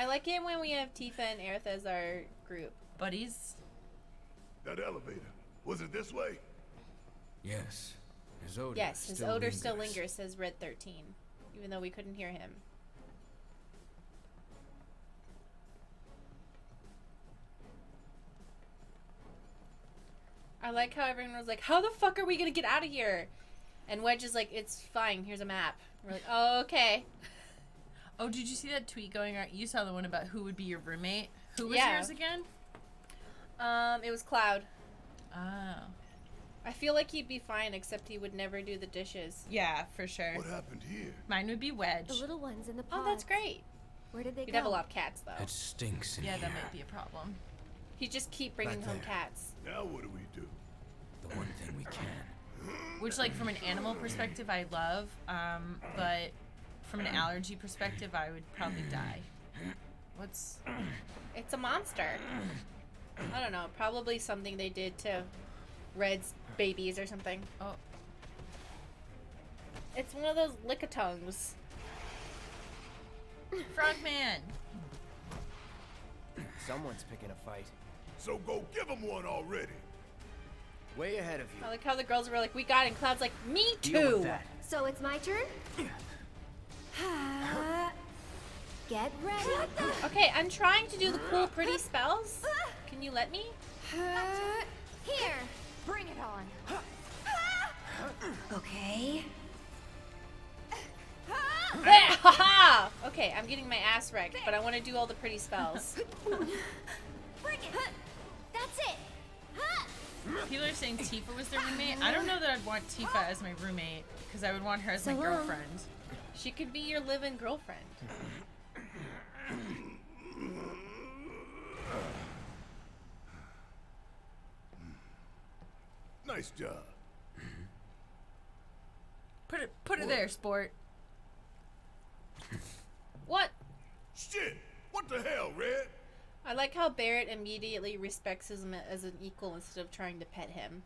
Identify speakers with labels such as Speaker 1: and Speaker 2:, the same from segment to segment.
Speaker 1: like it when we have Tifa and Aerith as our group.
Speaker 2: Buddies.
Speaker 3: That elevator. Was it this way?
Speaker 4: Yes. His odor
Speaker 1: Yes, his odor still lingers, says Red 13. Even though we couldn't hear him. I like how everyone was like, how the fuck are we gonna get out of here? And Wedge is like, it's fine, here's a map. We're like, oh, okay.
Speaker 2: Oh, did you see that tweet going around? You saw the one about who would be your roommate? Who was
Speaker 1: Yeah.
Speaker 2: yours again?
Speaker 1: It was Cloud.
Speaker 2: Oh.
Speaker 1: I feel like he'd be fine, except he would never do the dishes.
Speaker 2: Yeah, for sure.
Speaker 3: What happened here?
Speaker 2: Mine would be Wedge.
Speaker 5: The little ones in the pod.
Speaker 1: Oh, that's great.
Speaker 5: Where did they
Speaker 1: We'd
Speaker 5: go?
Speaker 1: have a lot of cats, though.
Speaker 4: It stinks in
Speaker 2: Yeah,
Speaker 4: here.
Speaker 2: that might be a problem.
Speaker 1: He'd just keep bringing
Speaker 4: Back
Speaker 1: home
Speaker 4: there.
Speaker 1: cats.
Speaker 3: Now what do we do?
Speaker 4: The one thing we can.
Speaker 2: Which, like, from an animal perspective, I love. But from an allergy perspective, I would probably die. What's...
Speaker 1: It's a monster. I don't know. Probably something they did to Red's babies or something.
Speaker 2: Oh.
Speaker 1: It's one of those lickitongues.
Speaker 2: Frogman!
Speaker 6: Someone's picking a fight.
Speaker 3: So go give him one already.
Speaker 6: Way ahead of you.
Speaker 1: I like how the girls were like, we got it. And Cloud's like, me
Speaker 6: Deal
Speaker 1: too.
Speaker 6: with that.
Speaker 5: So it's my turn? Get ready.
Speaker 1: Okay, I'm trying to do the cool, pretty spells. Can you let me?
Speaker 5: Here, bring it on. Okay.
Speaker 1: Ha! Okay, I'm getting my ass wrecked, but I want to do all the pretty spells.
Speaker 5: Bring it. That's it.
Speaker 2: People are saying Tifa was their roommate. I don't know that I'd want Tifa as my roommate, because I would want her as my girlfriend.
Speaker 1: She could be your live-in girlfriend.
Speaker 3: Nice job.
Speaker 2: Put it there, sport.
Speaker 1: What?
Speaker 3: Shit! What the hell, Red?
Speaker 1: I like how Barret immediately respects him as an equal instead of trying to pet him.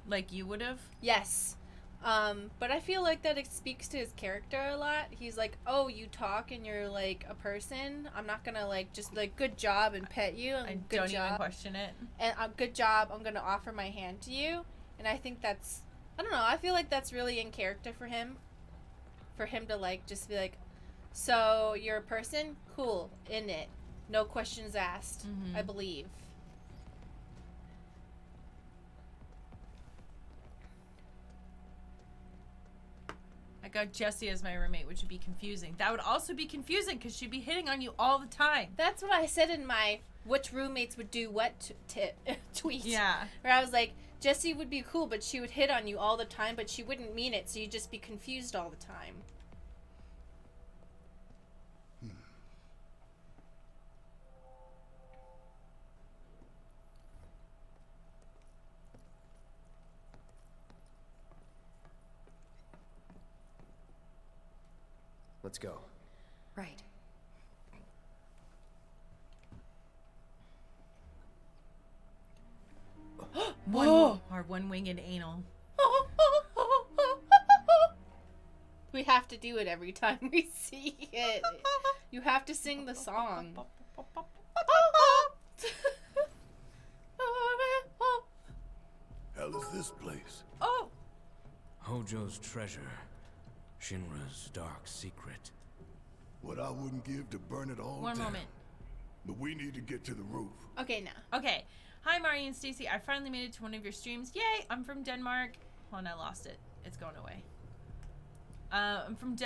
Speaker 2: Like you would have?
Speaker 1: Yes. But I feel like that it speaks to his character a lot. He's like, oh, you talk and you're like a person. I'm not gonna like just like good job and pet you. And
Speaker 2: I
Speaker 1: good
Speaker 2: don't
Speaker 1: job.
Speaker 2: even question it.
Speaker 1: And good job. I'm gonna offer my hand to you. And I think that's, I don't know. I feel like that's really in character for him. For him to like just be like, so you're a person, cool, in it, no questions asked. I believe.
Speaker 2: I got Jessie as my roommate, which would be confusing. That would also be confusing because she'd be hitting on you all the time.
Speaker 1: That's what I said in my which roommates would do what tweet.
Speaker 2: Yeah.
Speaker 1: Where I was like, Jessie would be cool, but she would hit on you all the time, but she wouldn't mean it, so you'd just be confused all the time.
Speaker 6: Let's go.
Speaker 5: Right.
Speaker 2: Our one-winged anal.
Speaker 1: We have to do it every time we see it. You have to sing the song.
Speaker 3: Hell is this place?
Speaker 2: Oh!
Speaker 4: Hojo's treasure. Shinra's dark secret.
Speaker 3: What I wouldn't give to burn it all
Speaker 2: One
Speaker 3: down.
Speaker 2: moment.
Speaker 3: But we need to get to the roof.
Speaker 1: Okay, now.
Speaker 2: Okay. Hi, Mari and Stacy. I finally made it to one of your streams. Yay! I'm from Denmark. Hold on, I lost it. It's going away. I'm from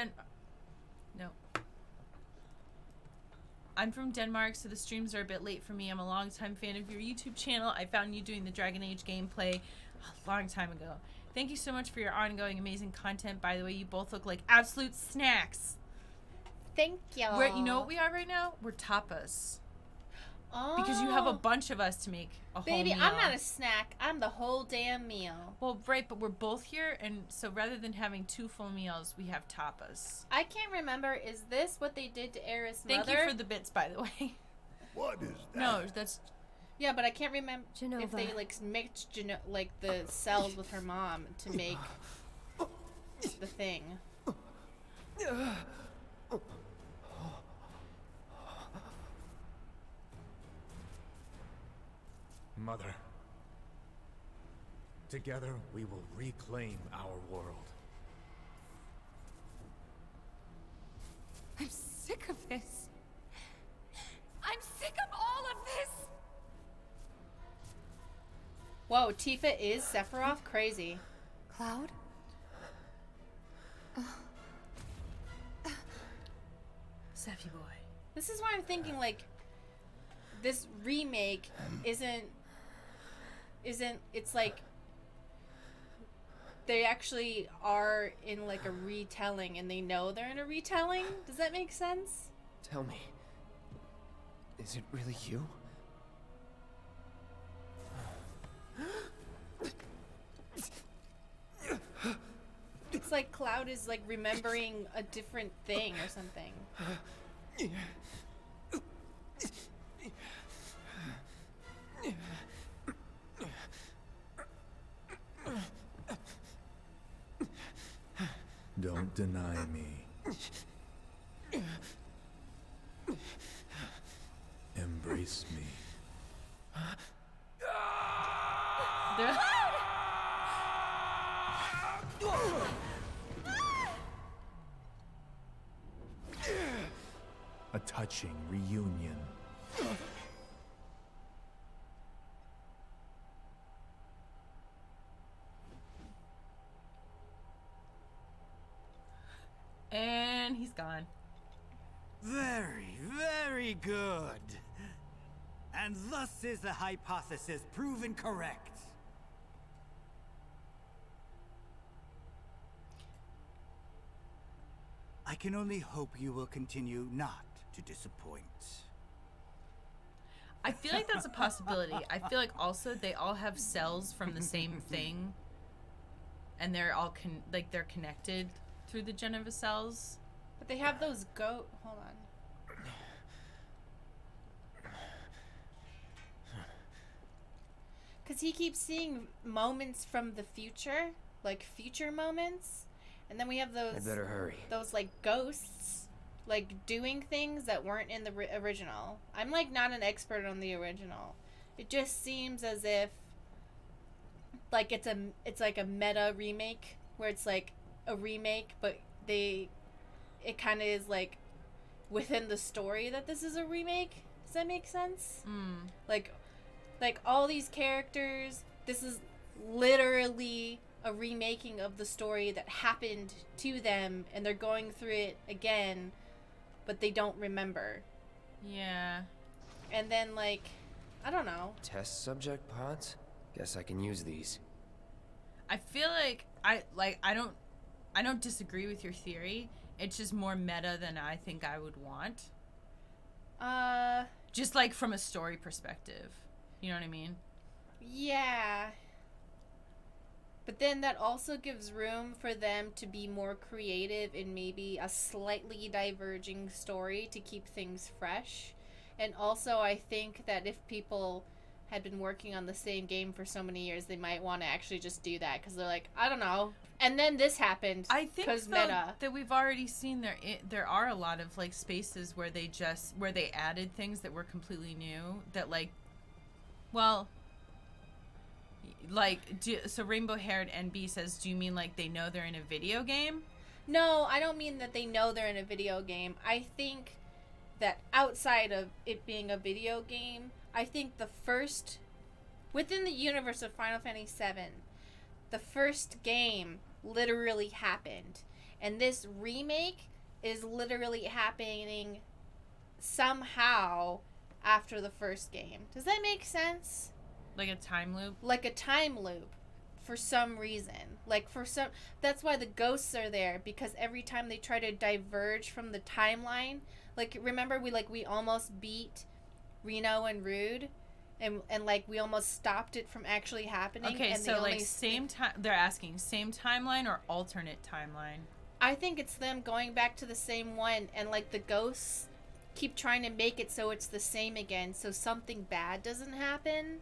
Speaker 2: I'm from Denmark, so the streams are a bit late for me. I'm a longtime fan of your YouTube channel. I found you doing the Dragon Age gameplay a long time ago. Thank you so much for your ongoing amazing content. By the way, you both look like absolute snacks.
Speaker 1: Thank you.
Speaker 2: You know what we are right now? We're tapas.
Speaker 1: Oh.
Speaker 2: Because you have a bunch of us to make a whole
Speaker 1: Baby,
Speaker 2: meal.
Speaker 1: I'm not a snack. I'm the whole damn meal.
Speaker 2: Well, right, but we're both here, and so rather than having 2 full meals, we have tapas.
Speaker 1: I can't remember. Is this what they did to Aerith's mother?
Speaker 2: Thank you for the bits, by the way.
Speaker 3: What is that?
Speaker 2: No, that's...
Speaker 1: Yeah, but I can't remember if
Speaker 5: Genova.
Speaker 1: they like mixed like the cells with her mom to make the thing.
Speaker 7: Mother. Together, we will reclaim our world.
Speaker 5: I'm sick of this. I'm sick of all of this.
Speaker 1: Whoa, Tifa is Sephiroth? Crazy.
Speaker 5: Cloud?
Speaker 2: Sephi boy.
Speaker 1: This is why I'm thinking, like, this remake isn't, it's like, they actually are in, like, a retelling, and they know they're in a retelling? Does that make sense?
Speaker 6: Tell me, is it really you?
Speaker 1: It's like Cloud is, like, remembering a different thing or something.
Speaker 7: Don't deny me. Embrace me.
Speaker 2: They're-
Speaker 7: A touching reunion.
Speaker 2: And he's gone.
Speaker 8: Very, very good. And thus is the hypothesis proven correct. I can only hope you will continue not to disappoint.
Speaker 2: I feel like that's a possibility. I feel like also they all have cells from the same thing, and they're all they're connected through the Geneva cells.
Speaker 1: But they have those hold on. Because he keeps seeing moments from the future, like future moments. And then we have those,
Speaker 6: I better hurry.
Speaker 1: those like ghosts, like doing things that weren't in the original. I'm like not an expert on the original. It just seems as if like it's like a meta remake where it's like a remake, but it kind of is like within the story that this is a remake. Does that make sense? Like all these characters, this is literally a remaking of the story that happened to them, and they're going through it again, but they don't remember.
Speaker 2: Yeah.
Speaker 1: And then, like, I don't know.
Speaker 6: Test subject pods? Guess I can use these.
Speaker 2: I feel like I don't disagree with your theory. It's just more meta than I think I would want. Just like from a story perspective. You know what I mean?
Speaker 1: Yeah. But then that also gives room for them to be more creative in maybe a slightly diverging story to keep things fresh. And also I think that if people had been working on the same game for so many years, they might want to actually just do that because they're like, I don't know. And then this happened.
Speaker 2: I think though,
Speaker 1: meta.
Speaker 2: that we've already seen there are a lot of like spaces where they added things that were completely new that like, well, like, so Rainbow Haired NB says, do you mean like they know they're in a video game?
Speaker 1: No, I don't mean that they know they're in a video game. I think that outside of it being a video game, I think within the universe of Final Fantasy VII, the first game literally happened. And this remake is literally happening somehow after the first game. Does that make sense?
Speaker 2: Like a time loop?
Speaker 1: Like a time loop for some reason. That's why the ghosts are there, because every time they try to diverge from the timeline, like remember we almost beat Reno and Rude and like we almost stopped it from actually happening.
Speaker 2: Okay,
Speaker 1: and
Speaker 2: so like same time, they're asking same timeline or alternate timeline?
Speaker 1: I think it's them going back to the same one, and like the ghosts keep trying to make it so it's the same again, so something bad doesn't happen.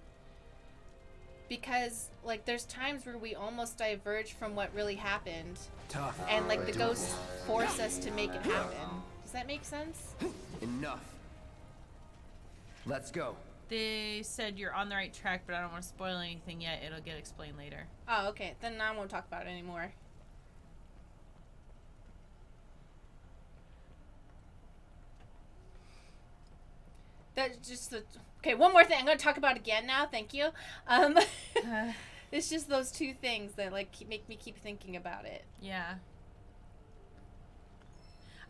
Speaker 1: Because, like, there's times where we almost diverge from what really happened.
Speaker 6: Tough.
Speaker 1: And, like, the ghosts force us to make it happen. Does that make sense?
Speaker 6: Enough. Let's go.
Speaker 2: They said you're on the right track, but I don't want to spoil anything yet. It'll get explained later.
Speaker 1: Oh, okay. Then I won't talk about it anymore. That's just the... Okay, one more thing. I'm going to talk about again now. Thank you. It's just those two things that, like, make me keep thinking about it.
Speaker 2: Yeah.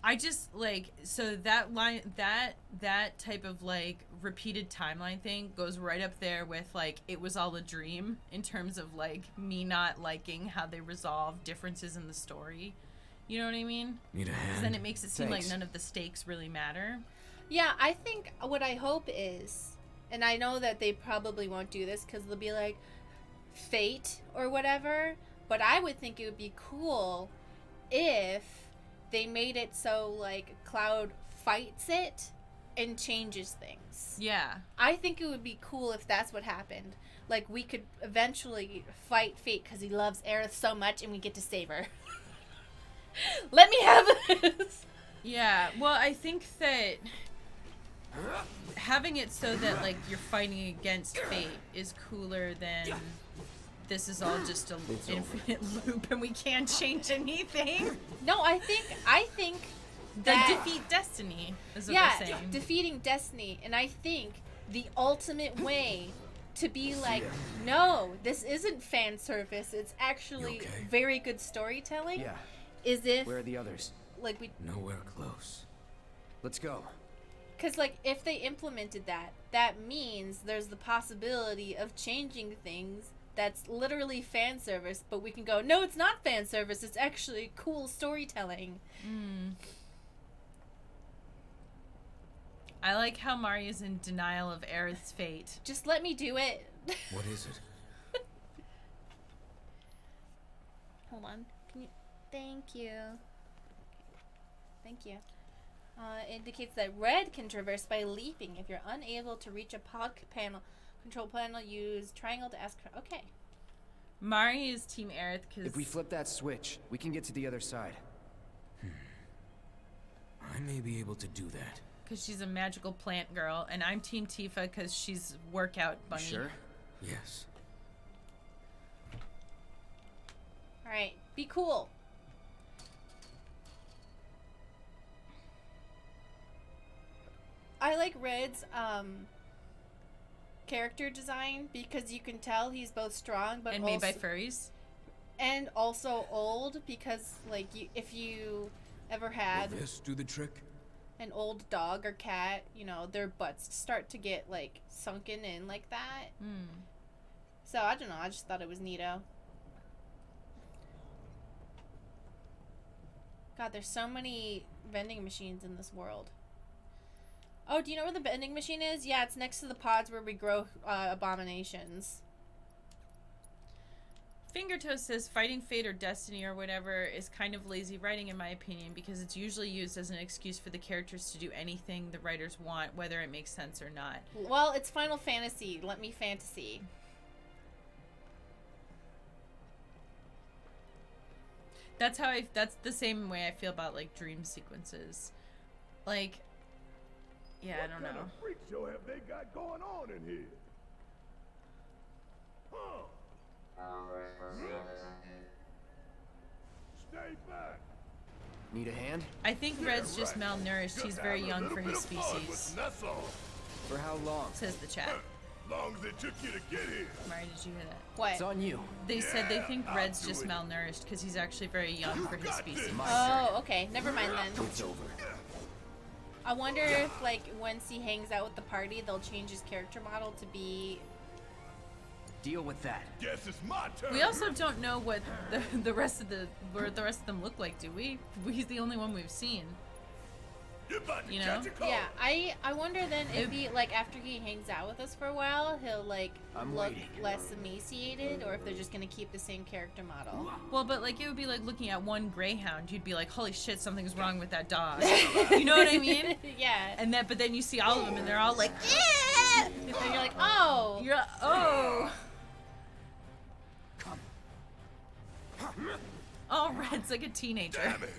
Speaker 2: I just, like, so that line, that type of, like, repeated timeline thing goes right up there with, like, it was all a dream in terms of, like, me not liking how they resolve differences in the story. You know what I mean?
Speaker 4: Need a hand?
Speaker 2: 'Cause then it makes it seem
Speaker 6: Thanks.
Speaker 2: like none of the stakes really matter.
Speaker 1: Yeah, I think what I hope is, and I know that they probably won't do this because they'll be like, fate or whatever, but I would think it would be cool if they made it so, like, Cloud fights it and changes things.
Speaker 2: Yeah.
Speaker 1: I think it would be cool if that's what happened. Like, we could eventually fight fate because he loves Aerith so much and we get to save her. Let me have this!
Speaker 2: Yeah, well, I think that having it so that, like, you're fighting against fate is cooler than this is all just an infinite loop and we can't change anything.
Speaker 1: No, I think
Speaker 2: The
Speaker 1: that...
Speaker 2: defeat destiny is what
Speaker 1: Yeah,
Speaker 2: they're saying.
Speaker 1: defeating destiny. And I think the ultimate way to be like, no, this isn't fan service, it's actually
Speaker 4: You okay?
Speaker 1: very good storytelling,
Speaker 6: Yeah.
Speaker 1: is if,
Speaker 6: Where are the others?
Speaker 1: like, we...
Speaker 4: Nowhere close.
Speaker 6: Let's go.
Speaker 1: Because, like, if they implemented that, that means there's the possibility of changing things that's literally fan service, but we can go, no, it's not fan service, it's actually cool storytelling.
Speaker 2: I like how Mari's in denial of Aerith's fate.
Speaker 1: Just let me do it.
Speaker 4: What is it?
Speaker 1: Hold on. Can you... Thank you. Thank you. Indicates that red can traverse by leaping. If you're unable to reach a control panel, use triangle to ask... Okay.
Speaker 2: Mari is Team Aerith because...
Speaker 6: If we flip that switch, we can get to the other side.
Speaker 4: I may be able to do that.
Speaker 2: Because she's a magical plant girl, and I'm Team Tifa because she's workout bunny.
Speaker 6: Sure?
Speaker 4: Yes.
Speaker 1: Alright. Be cool. I like Red's character design because you can tell he's both strong but
Speaker 2: And
Speaker 1: also,
Speaker 2: made by furries.
Speaker 1: and also old because, like, if you ever had
Speaker 4: Will this do the trick?
Speaker 1: an old dog or cat, you know, their butts start to get, like, sunken in like that. So I don't know, I just thought it was neato. God, there's so many vending machines in this world. Oh, do you know where the vending machine is? Yeah, it's next to the pods where we grow abominations.
Speaker 2: Fingertoes says fighting fate or destiny or whatever is kind of lazy writing in my opinion because it's usually used as an excuse for the characters to do anything the writers want, whether it makes sense or not.
Speaker 1: Well, it's Final Fantasy. Let me fantasy.
Speaker 2: That's the same way I feel about, like, dream sequences. Like, yeah, I don't
Speaker 3: What kind
Speaker 2: know.
Speaker 3: of freak show have they got going on in here? Huh? Stay back.
Speaker 6: Need a hand?
Speaker 2: I think Red's just malnourished. He's very young for his species,
Speaker 3: That's all.
Speaker 6: For how long?
Speaker 2: says the chat.
Speaker 3: Long as it took you to get here.
Speaker 2: Mari, did you hear that?
Speaker 1: What?
Speaker 6: It's on you.
Speaker 2: They said they think
Speaker 3: I'll
Speaker 2: Red's
Speaker 3: do
Speaker 2: just
Speaker 3: it.
Speaker 2: malnourished because he's actually very young for his species.
Speaker 1: Oh, okay. Never mind then.
Speaker 6: It's over.
Speaker 1: I wonder if, like, once he hangs out with the party, they'll change his character model to be...
Speaker 6: Deal with that.
Speaker 3: Guess it's my turn.
Speaker 2: We also don't know what the rest of them look like, do we? He's the only one we've seen.
Speaker 3: You're about to
Speaker 2: You know?
Speaker 3: catch a cold.
Speaker 1: Yeah, I wonder then if he, like, after he hangs out with us for a while, he'll, like,
Speaker 6: I'm
Speaker 1: look
Speaker 6: waiting.
Speaker 1: less emaciated, or if they're just gonna keep the same character model.
Speaker 2: Well, but, like, it would be like looking at one greyhound. You'd be like, holy shit, something's wrong with that dog. You know what I mean?
Speaker 1: Yeah.
Speaker 2: And then, but then you see all of them, and they're all like, eh!
Speaker 1: And then you're like, oh!
Speaker 2: You're oh. Oh, Red's like a teenager.
Speaker 3: Damn it.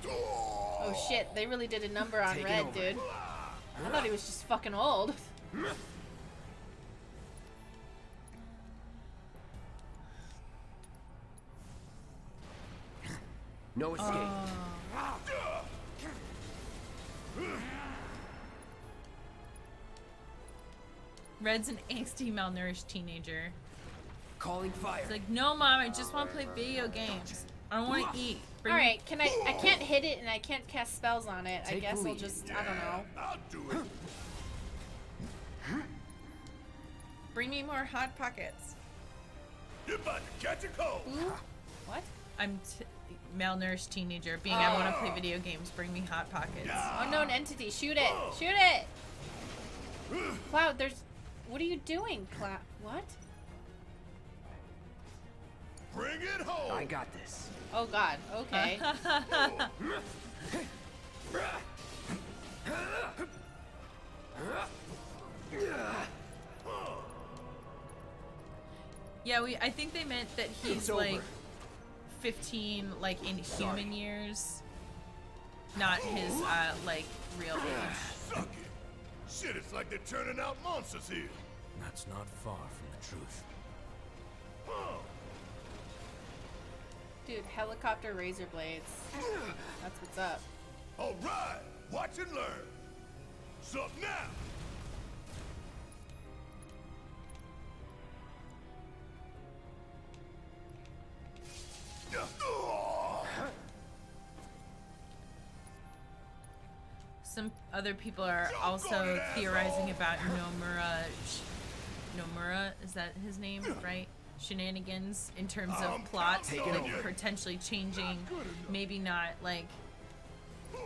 Speaker 1: Oh shit, they really did a number on
Speaker 6: Taking
Speaker 1: Red,
Speaker 6: over.
Speaker 1: dude. I thought he was just fucking old.
Speaker 6: No escape.
Speaker 2: Red's an angsty, malnourished teenager.
Speaker 6: Calling fire.
Speaker 2: It's like, no, Mom, I just want to play video games. I don't want to eat.
Speaker 1: All right, I can't hit it and I can't cast spells on it. I
Speaker 6: Take
Speaker 1: guess
Speaker 6: the
Speaker 1: I'll
Speaker 6: lead.
Speaker 1: just, I don't know.
Speaker 3: I'll do it.
Speaker 2: Bring me more Hot Pockets.
Speaker 3: You're about to catch a cold.
Speaker 1: Ooh. What?
Speaker 2: I'm malnourished teenager being I want to play video games. Bring me Hot Pockets.
Speaker 1: Unknown entity. Shoot it. Shoot it. Cloud, what are you doing, Cloud? What?
Speaker 3: Bring it home.
Speaker 6: I got this.
Speaker 1: Oh God. Okay.
Speaker 2: Yeah, I think they meant that he's
Speaker 6: It's over.
Speaker 2: like 15, like in human years, not his like real age.
Speaker 3: Suck it. Shit, it's like they're turning out monsters here.
Speaker 4: That's not far from the truth.
Speaker 1: Dude, helicopter razor blades. That's what's up.
Speaker 3: All right, watch and learn. Sup now.
Speaker 2: Some other people are also theorizing about Nomura, is that his name, right? Shenanigans in terms of plot,
Speaker 3: Take it
Speaker 2: like
Speaker 3: over.
Speaker 2: potentially changing, maybe not like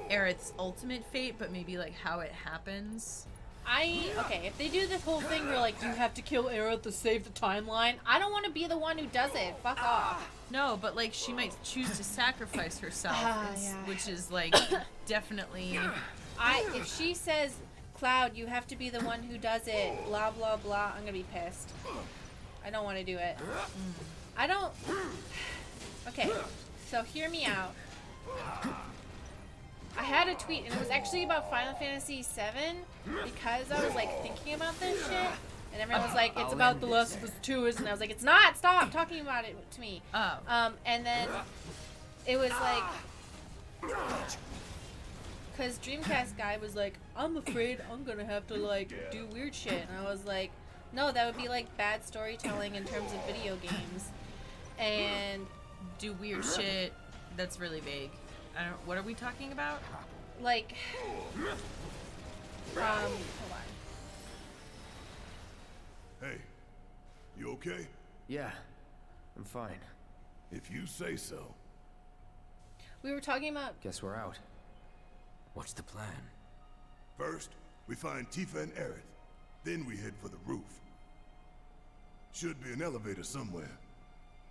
Speaker 2: Aerith's ultimate fate, but maybe like how it happens.
Speaker 1: Okay, if they do this whole thing where like you have to kill Aerith to save the timeline, I don't want to be the one who does it. Fuck off.
Speaker 2: No, but like she might choose to sacrifice herself,
Speaker 1: Yeah.
Speaker 2: which is like definitely.
Speaker 1: If she says, Cloud, you have to be the one who does it, blah blah blah, I'm gonna be pissed. I don't want to do it. I don't. Okay, so hear me out. I had a tweet, and it was actually about Final Fantasy VII, because I was like thinking about this shit, and everyone was like, "It's about The Last of Us 2," and I was like, "It's not. Stop talking about it to me."
Speaker 2: Oh.
Speaker 1: And then it was like, because Dreamcast guy was like, "I'm afraid I'm gonna have to like do weird shit," and I was like, "No, that would be like bad storytelling in terms of video games." And
Speaker 2: Do weird shit. That's really vague. I don't. What are we talking about?
Speaker 1: like, hold on.
Speaker 3: Hey, you okay?
Speaker 6: Yeah, I'm fine.
Speaker 3: If you say so.
Speaker 1: We were talking about.
Speaker 6: Guess we're out.
Speaker 4: What's the plan?
Speaker 3: First, we find Tifa and Aerith. Then we head for the roof. Should be an elevator somewhere.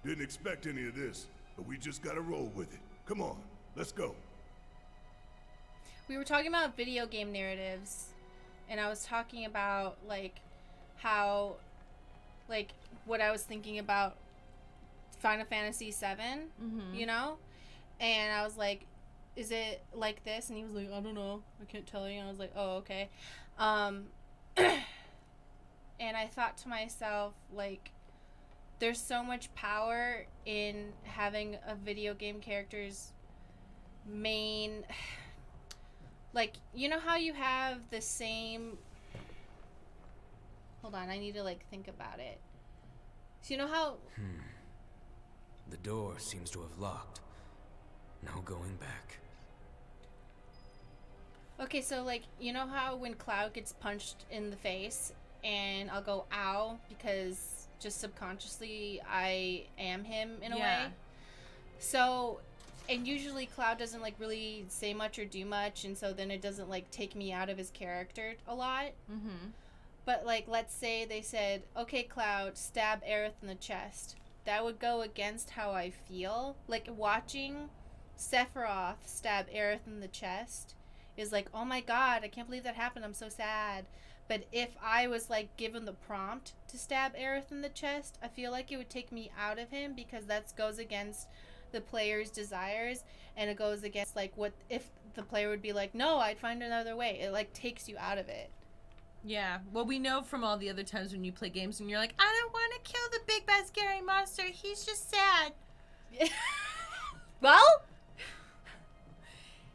Speaker 3: Didn't expect any of this, but we just gotta roll with it. Come on, let's go.
Speaker 1: We were talking about video game narratives, and I was talking about like how, like, what I was thinking about Final Fantasy VII, you know, and I was like, is it like this? And he was like, I don't know, I can't tell you. And I was like, oh, okay. And I thought to myself, like, there's so much power in having a video game character's main, like, you know how you have the same, hold on, I need to like think about it. So you know how
Speaker 4: The door seems to have locked. No going back.
Speaker 1: okay, so like, you know how when Cloud gets punched in the face and I'll go ow because just subconsciously I am him in a way. So, and usually Cloud doesn't like really say much or do much, and so then it doesn't like take me out of his character a lot. But like, let's say they said, okay, Cloud, stab Aerith in the chest. That would go against how I feel. Like, watching Sephiroth stab Aerith in the chest is like, oh my god, I can't believe that happened, I'm so sad. But if I was like given the prompt to stab Aerith in the chest, I feel like it would take me out of him, because that goes against the player's desires, and it goes against like what if the player would be like, no, I'd find another way. It like takes you out of it.
Speaker 2: Yeah. Well, we know from all the other times when you play games and you're like, I don't want to kill the big bad scary monster. He's just sad.
Speaker 1: Well,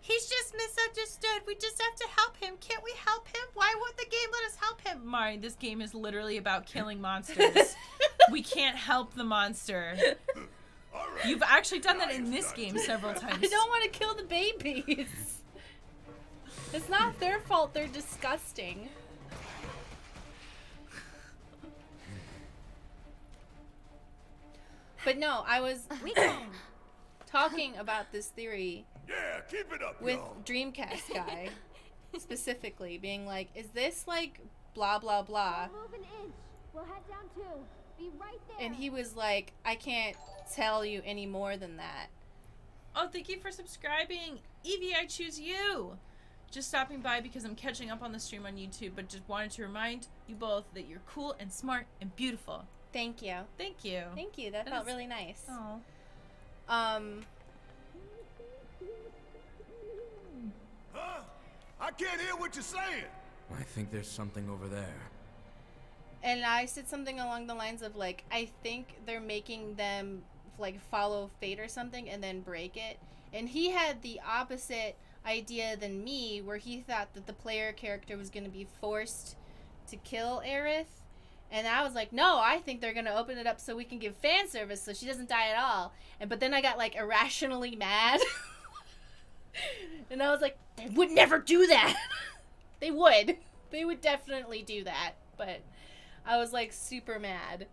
Speaker 2: He's just misunderstood. We just have to help him. Can't we help him? Why won't the game let us help him? Mari, this game is literally about killing monsters. We can't help the monster.
Speaker 3: All right.
Speaker 2: You've actually done that in this game several times.
Speaker 1: I don't want to kill the babies. It's not their fault. They're disgusting. But no, I was talking about this theory
Speaker 3: Yeah, keep it up,
Speaker 1: with
Speaker 3: y'all.
Speaker 1: Dreamcast guy specifically, being like, is this like blah blah blah?
Speaker 9: Move an inch. We'll head down too. Be right there.
Speaker 1: And he was like, I can't tell you any more than that.
Speaker 2: Oh, thank you for subscribing. Evie, I choose you. Just stopping by because I'm catching up on the stream on YouTube, but just wanted to remind you both that you're cool and smart and beautiful.
Speaker 1: Thank you.
Speaker 2: Thank you.
Speaker 1: Thank you. That felt really nice.
Speaker 2: Oh.
Speaker 3: Huh? I can't hear what you're saying.
Speaker 4: I think there's something over there.
Speaker 1: And I said something along the lines of like, I think they're making them like follow fate or something and then break it. And he had the opposite idea than me, where he thought that the player character was going to be forced to kill Aerith. And I was like, no, I think they're going to open it up so we can give fan service so she doesn't die at all. But then I got like irrationally mad. And I was like, they would never do that. They would. They would definitely do that. But I was like super mad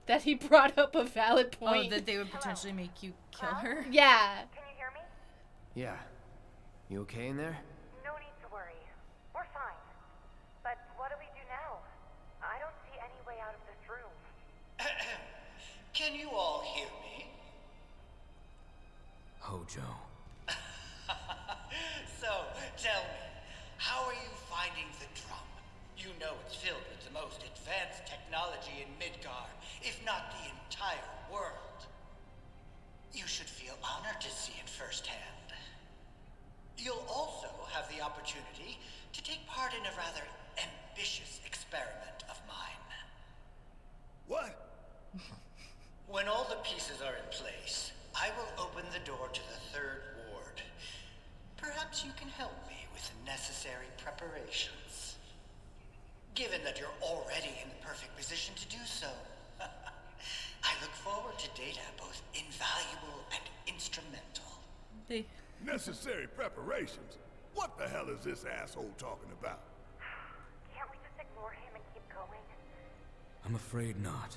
Speaker 1: that he brought up a valid point.
Speaker 2: Oh, that they would potentially make you kill her?
Speaker 1: Yeah.
Speaker 10: Can you hear me?
Speaker 6: Yeah. You okay in there?
Speaker 10: No need to worry. We're fine. But what do we do now? I don't see any way out of this room.
Speaker 11: Can you all hear me?
Speaker 4: Hojo.
Speaker 11: So, tell me, how are you finding the drum? You know it's filled with the most advanced technology in Midgar, if not the entire world. You should feel honored to see it firsthand. You'll also have the opportunity to take part in a rather ambitious experiment of mine.
Speaker 3: What?
Speaker 11: When all the pieces are in place, I will open the door to the third ward. Perhaps you can help me with the necessary preparations. Given that you're already in the perfect position to do so, I look forward to data both invaluable and instrumental.
Speaker 3: Necessary preparations? What the hell is this asshole talking about?
Speaker 10: Can't we just ignore him and keep going?
Speaker 4: I'm afraid not.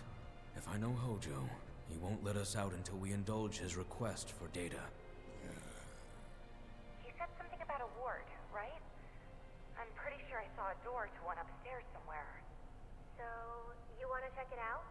Speaker 4: If I know Hojo, he won't let us out until we indulge his request for data.
Speaker 10: He said something about a ward, right? I'm pretty sure I saw a door to one upstairs somewhere.
Speaker 9: So, you want to check it out?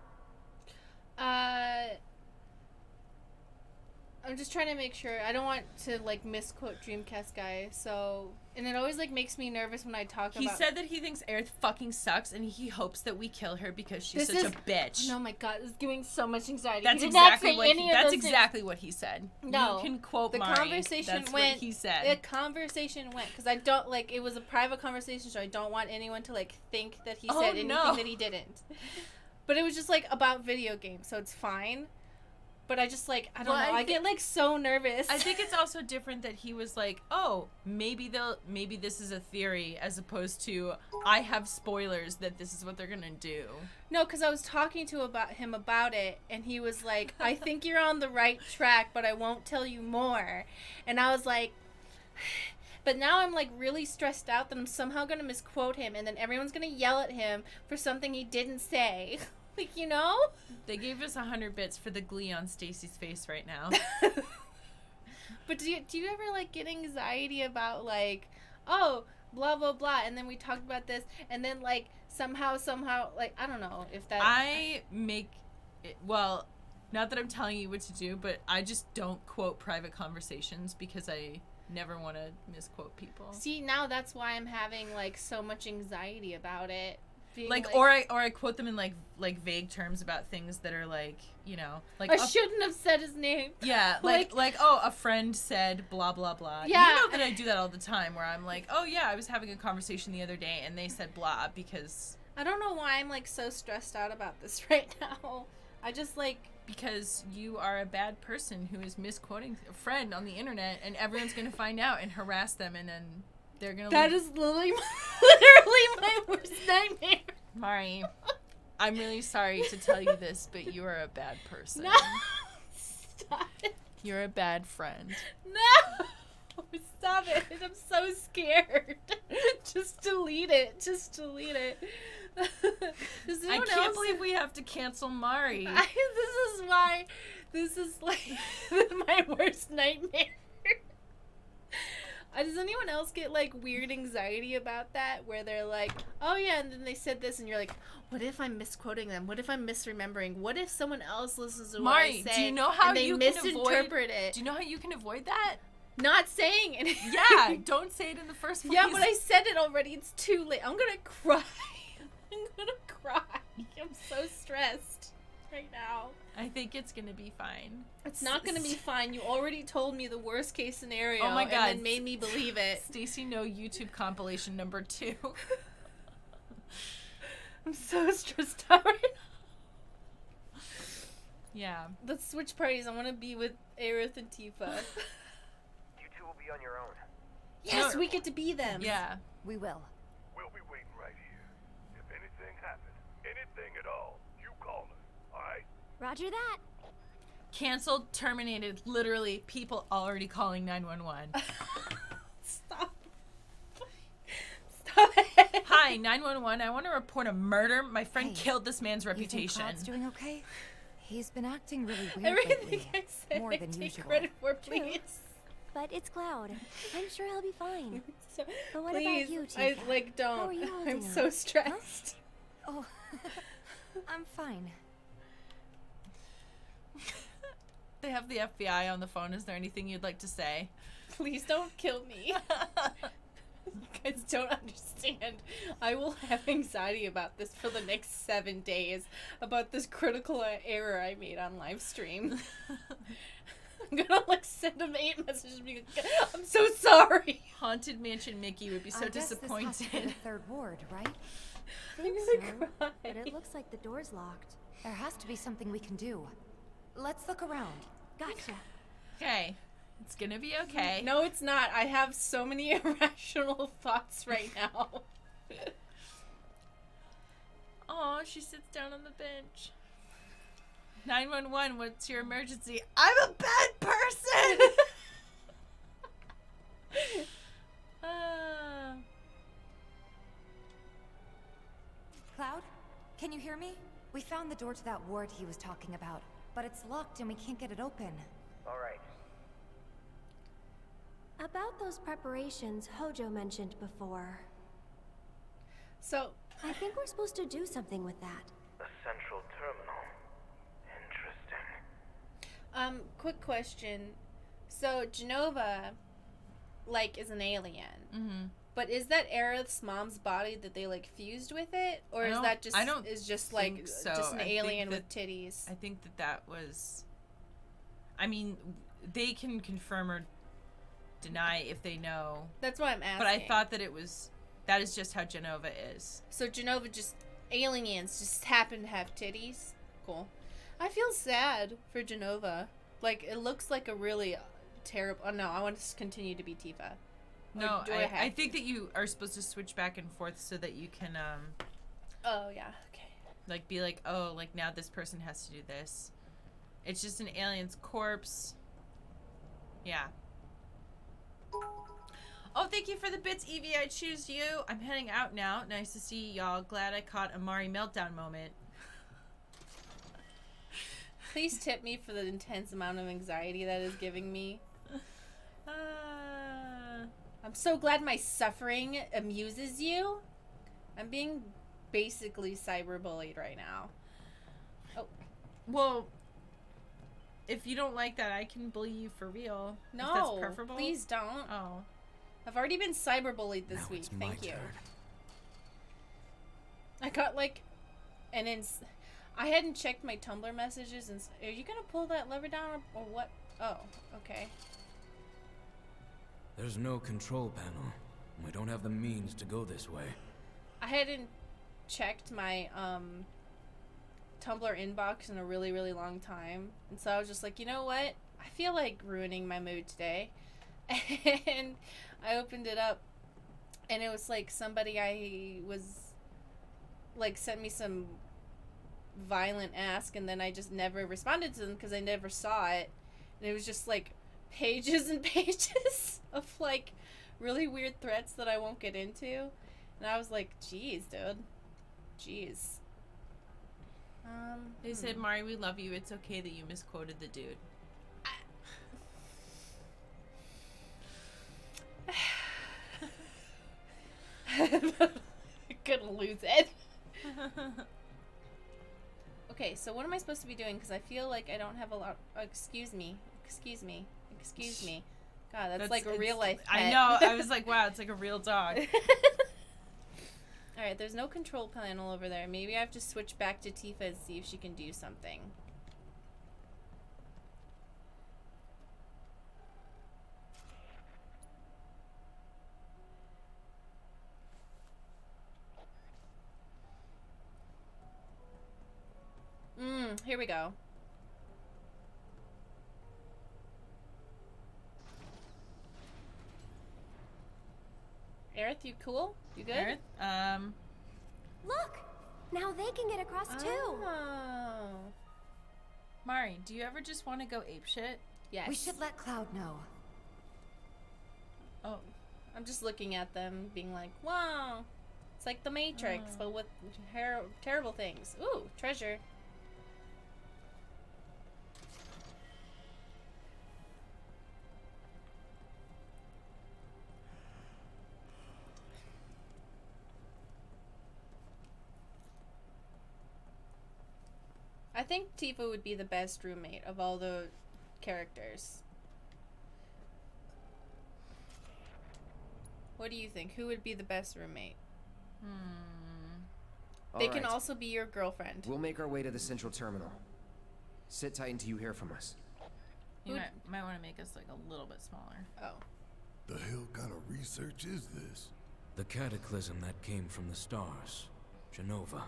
Speaker 1: I'm just trying to make sure. I don't want to like misquote Dreamcast guy. So, and it always like makes me nervous when I talk
Speaker 2: He
Speaker 1: about.
Speaker 2: said that he thinks Aerith fucking sucks and he hopes that we kill her because she's
Speaker 1: This
Speaker 2: such
Speaker 1: is-
Speaker 2: a bitch.
Speaker 1: Oh my god, this is giving so much anxiety.
Speaker 2: That's
Speaker 1: He did not
Speaker 2: exactly
Speaker 1: say
Speaker 2: what
Speaker 1: any
Speaker 2: he,
Speaker 1: of
Speaker 2: that's
Speaker 1: those things.
Speaker 2: exactly what he said.
Speaker 1: No,
Speaker 2: you can quote
Speaker 1: the
Speaker 2: Mari.
Speaker 1: conversation
Speaker 2: That's
Speaker 1: went.
Speaker 2: what he said.
Speaker 1: The conversation went because I don't like it was a private conversation, so I don't want anyone to like think that he
Speaker 2: Oh,
Speaker 1: said anything
Speaker 2: no.
Speaker 1: that he didn't. But it was just like about video games, so it's fine. But I just like I don't
Speaker 2: Well,
Speaker 1: know.
Speaker 2: I
Speaker 1: I get like so nervous.
Speaker 2: I think it's also different that he was like, oh, maybe this is a theory, as opposed to I have spoilers that this is what they're gonna do.
Speaker 1: No, because I was talking to him about it, and he was like, I think you're on the right track, but I won't tell you more. And I was like, but now I'm like really stressed out that I'm somehow going to misquote him, and then everyone's going to yell at him for something he didn't say. Like, you know?
Speaker 2: They gave us 100 bits for the glee on Stacy's face right now.
Speaker 1: But do you ever like get anxiety about like, oh, blah blah blah, and then we talked about this, and then like somehow like I don't know if that
Speaker 2: I make it, well, not that I'm telling you what to do, but I just don't quote private conversations because I never want to misquote people.
Speaker 1: See, now that's why I'm having like so much anxiety about it. Being
Speaker 2: Like or I quote them in like vague terms about things that are like, you know, like
Speaker 1: I shouldn't have said his name.
Speaker 2: Yeah, like oh, a friend said blah blah blah.
Speaker 1: Yeah.
Speaker 2: You know that I do that all the time where I'm like, oh yeah, I was having a conversation the other day and they said blah because
Speaker 1: I don't know why I'm like so stressed out about this right now. I just like
Speaker 2: Because you are a bad person who is misquoting a friend on the internet, and everyone's gonna find out and harass them, and then they're gonna.
Speaker 1: That is literally my worst nightmare.
Speaker 2: Mari, I'm really sorry to tell you this, but you are a bad person.
Speaker 1: No, stop it.
Speaker 2: You're a bad friend.
Speaker 1: No, stop it. I'm so scared. Just delete it. Just delete it.
Speaker 2: I can't believe we have to cancel Mari.
Speaker 1: This is why. This is like my worst nightmare. Does anyone else get like weird anxiety about that, where they're like, oh yeah, and then they said this, and you're like, what if I'm misquoting them? What if I'm misremembering? What if someone else listens to what I say,
Speaker 2: do you know how
Speaker 1: and they
Speaker 2: you
Speaker 1: misinterpret it?
Speaker 2: Do you know how you can avoid that?
Speaker 1: Not saying it.
Speaker 2: Yeah, don't say it in the first place.
Speaker 1: Yeah, but I said it already. It's too late. I'm gonna cry. I'm gonna cry. I'm so stressed right now.
Speaker 2: I think it's gonna be fine.
Speaker 1: It's not gonna be fine. You already told me the worst case scenario.
Speaker 2: Oh my God.
Speaker 1: And then made me believe it.
Speaker 2: Stacy No YouTube compilation number 2.
Speaker 1: I'm so stressed out right now.
Speaker 2: Yeah.
Speaker 1: Let's switch parties. I want to be with Aerith and Tifa.
Speaker 12: You two will be on your own.
Speaker 1: Yes, we get to be them.
Speaker 2: Yeah.
Speaker 5: We will.
Speaker 3: We'll be waiting right here. If anything happens, anything at all, you call us, alright?
Speaker 9: Roger that.
Speaker 2: Canceled, terminated, literally people already calling 911.
Speaker 1: Stop. Stop it.
Speaker 2: Hi, 911. I want to report a murder. My friend killed this man's
Speaker 5: You think
Speaker 2: reputation.
Speaker 5: Cloud's doing okay? He's been acting really weird
Speaker 1: Everything
Speaker 5: lately.
Speaker 1: I said,
Speaker 5: More than
Speaker 1: take
Speaker 5: usual.
Speaker 1: credit for, please.
Speaker 9: But it's Cloud. I'm sure he'll be fine.
Speaker 1: So,
Speaker 9: But what
Speaker 1: please,
Speaker 9: about you,
Speaker 1: I
Speaker 9: Tifa?
Speaker 1: don't.
Speaker 9: How are you
Speaker 1: I'm
Speaker 9: holding
Speaker 1: so
Speaker 9: up?
Speaker 1: stressed.
Speaker 5: Oh, I'm fine.
Speaker 2: They have the FBI on the phone. Is there anything you'd like to say?
Speaker 1: Please don't kill me. You guys don't understand. I will have anxiety about this for the next 7 days. About this critical error I made on live stream. I'm gonna like send him 8 messages. Being like, I'm so sorry.
Speaker 2: Haunted Mansion Mickey would be so
Speaker 5: I guess
Speaker 2: disappointed.
Speaker 5: This has to be the third ward, right?
Speaker 1: I'm
Speaker 5: Think
Speaker 1: gonna
Speaker 5: so,
Speaker 1: cry.
Speaker 5: but it looks like the door's locked. There has to be something we can do. Let's look around.
Speaker 9: Gotcha.
Speaker 2: Okay. It's gonna be okay.
Speaker 1: No, it's not. I have so many irrational thoughts right now.
Speaker 2: Oh, she sits down on the bench. 911, what's your emergency? I'm a bad person!
Speaker 5: Cloud, can you hear me? We found the door to that ward he was talking about, but it's locked and we can't get it open.
Speaker 12: Alright.
Speaker 9: About those preparations Hojo mentioned before.
Speaker 1: So,
Speaker 9: I think we're supposed to do something with that.
Speaker 12: A central terminal. Interesting.
Speaker 1: quick question. So, Genova, like, is an alien.
Speaker 2: Mm-hmm.
Speaker 1: But is that Aerith's mom's body that they, like, fused with it? Or is that just, just an alien with titties?
Speaker 2: I think that was... I mean, they can confirm or deny if they know.
Speaker 1: That's what I'm asking.
Speaker 2: But I thought that that is just how Genova is.
Speaker 1: So Genova aliens just happen to have titties? Cool. I feel sad for Genova. Like, it looks like a really terrible... Oh, no, I want to continue to be Tifa.
Speaker 2: No, I think that you are supposed to switch back and forth so that you can,
Speaker 1: Oh, yeah, okay.
Speaker 2: like, be like, oh, like, now this person has to do this. It's just an alien's corpse. Yeah. Oh, thank you for the bits, Evie. I choose you. I'm heading out now. Nice to see y'all. Glad I caught a Mari meltdown moment.
Speaker 1: Please tip me for the intense amount of anxiety that is giving me. I'm so glad my suffering amuses you. I'm being basically cyberbullied right now. Oh.
Speaker 2: Well, if you don't like that, I can bully you for real.
Speaker 1: No,
Speaker 2: if that's preferable.
Speaker 1: Please don't.
Speaker 2: Oh.
Speaker 1: I've already been cyberbullied this week. Thank you. I got like I hadn't checked my Tumblr messages and are you gonna pull that lever down or what? Oh, okay.
Speaker 4: There's no control panel. We don't have the means to go this way.
Speaker 1: I hadn't checked my Tumblr inbox in a really, really long time. And so I was just like, you know what? I feel like ruining my mood today. And I opened it up, and it was like somebody I was, like, sent me some violent ask, and then I just never responded to them because I never saw it. And it was just like pages and pages of like really weird threats that I won't get into. And I was like, geez, dude. Jeez.
Speaker 2: They said, Mari, we love you. It's okay that you misquoted the dude.
Speaker 1: I'm gonna lose it. Okay, so what am I supposed to be doing? Because I feel like I don't have a lot. Excuse me. God, that's like a real life pet.
Speaker 2: I know. I was like, wow, it's like a real dog.
Speaker 1: Alright, there's no control panel over there. Maybe I have to switch back to Tifa and see if she can do something. Here we go. Aerith, you cool? You good?
Speaker 2: Aerith,
Speaker 9: Look! Now they can get across too.
Speaker 1: Oh.
Speaker 2: Mari, do you ever just want to go apeshit?
Speaker 1: Yes.
Speaker 5: We should let Cloud know.
Speaker 2: Oh.
Speaker 1: I'm just looking at them, being like, wow. It's like the Matrix, but with terrible things. Ooh, treasure. I think Tifa would be the best roommate of all the characters. What do you think? Who would be the best roommate? They can also be your girlfriend.
Speaker 6: We'll make our way to the central terminal. Sit tight until you hear from us.
Speaker 2: You might want to make us like a little bit smaller.
Speaker 1: Oh.
Speaker 3: The hell kind of research is this?
Speaker 4: The cataclysm that came from the stars. Genova.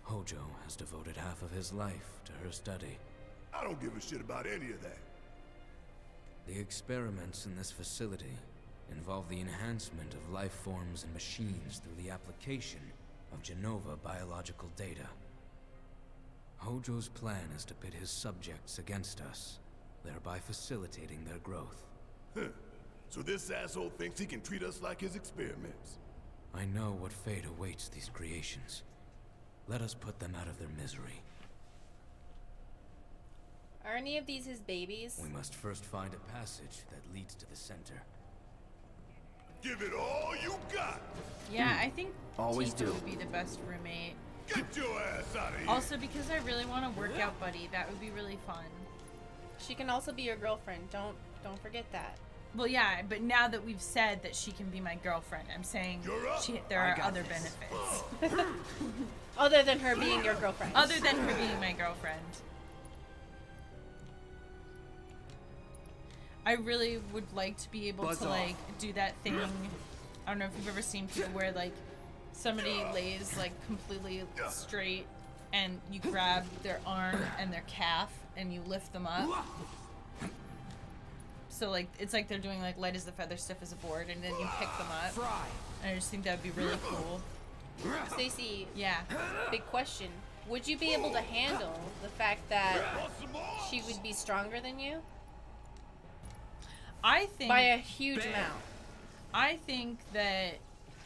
Speaker 4: Hojo has devoted half of his life to her study.
Speaker 3: I don't give a shit about any of that.
Speaker 4: The experiments in this facility involve the enhancement of life forms and machines through the application of Genova biological data. Hojo's plan is to pit his subjects against us, thereby facilitating their growth.
Speaker 3: Huh. So this asshole thinks he can treat us like his experiments.
Speaker 4: I know what fate awaits these creations. Let us put them out of their misery.
Speaker 1: Are any of these his babies?
Speaker 4: We must first find a passage that leads to the center.
Speaker 3: Give it all you got!
Speaker 2: Yeah, I think
Speaker 6: Always
Speaker 2: Tifa
Speaker 6: do.
Speaker 2: would be the best roommate.
Speaker 3: Get your ass out of here!
Speaker 2: Also, because I really want a workout buddy. That would be really fun.
Speaker 1: She can also be your girlfriend. Don't forget that.
Speaker 2: Well, yeah, but now that we've said that she can be my girlfriend, I'm saying there are other benefits.
Speaker 1: Other than her being your girlfriend.
Speaker 2: Other than her being my girlfriend. I really would like to be able to, like, do that thing. I don't know if you've ever seen people where, like, somebody lays, like, completely straight and you grab their arm and their calf and you lift them up. So, like, it's like they're doing, like, light as a feather, stiff as a board, and then you pick them up. And I just think that would be really cool.
Speaker 1: Stacey,
Speaker 2: yeah.
Speaker 1: Big question. Would you be able to handle the fact that she would be stronger than you?
Speaker 2: I think...
Speaker 1: By a huge amount.
Speaker 2: I think that,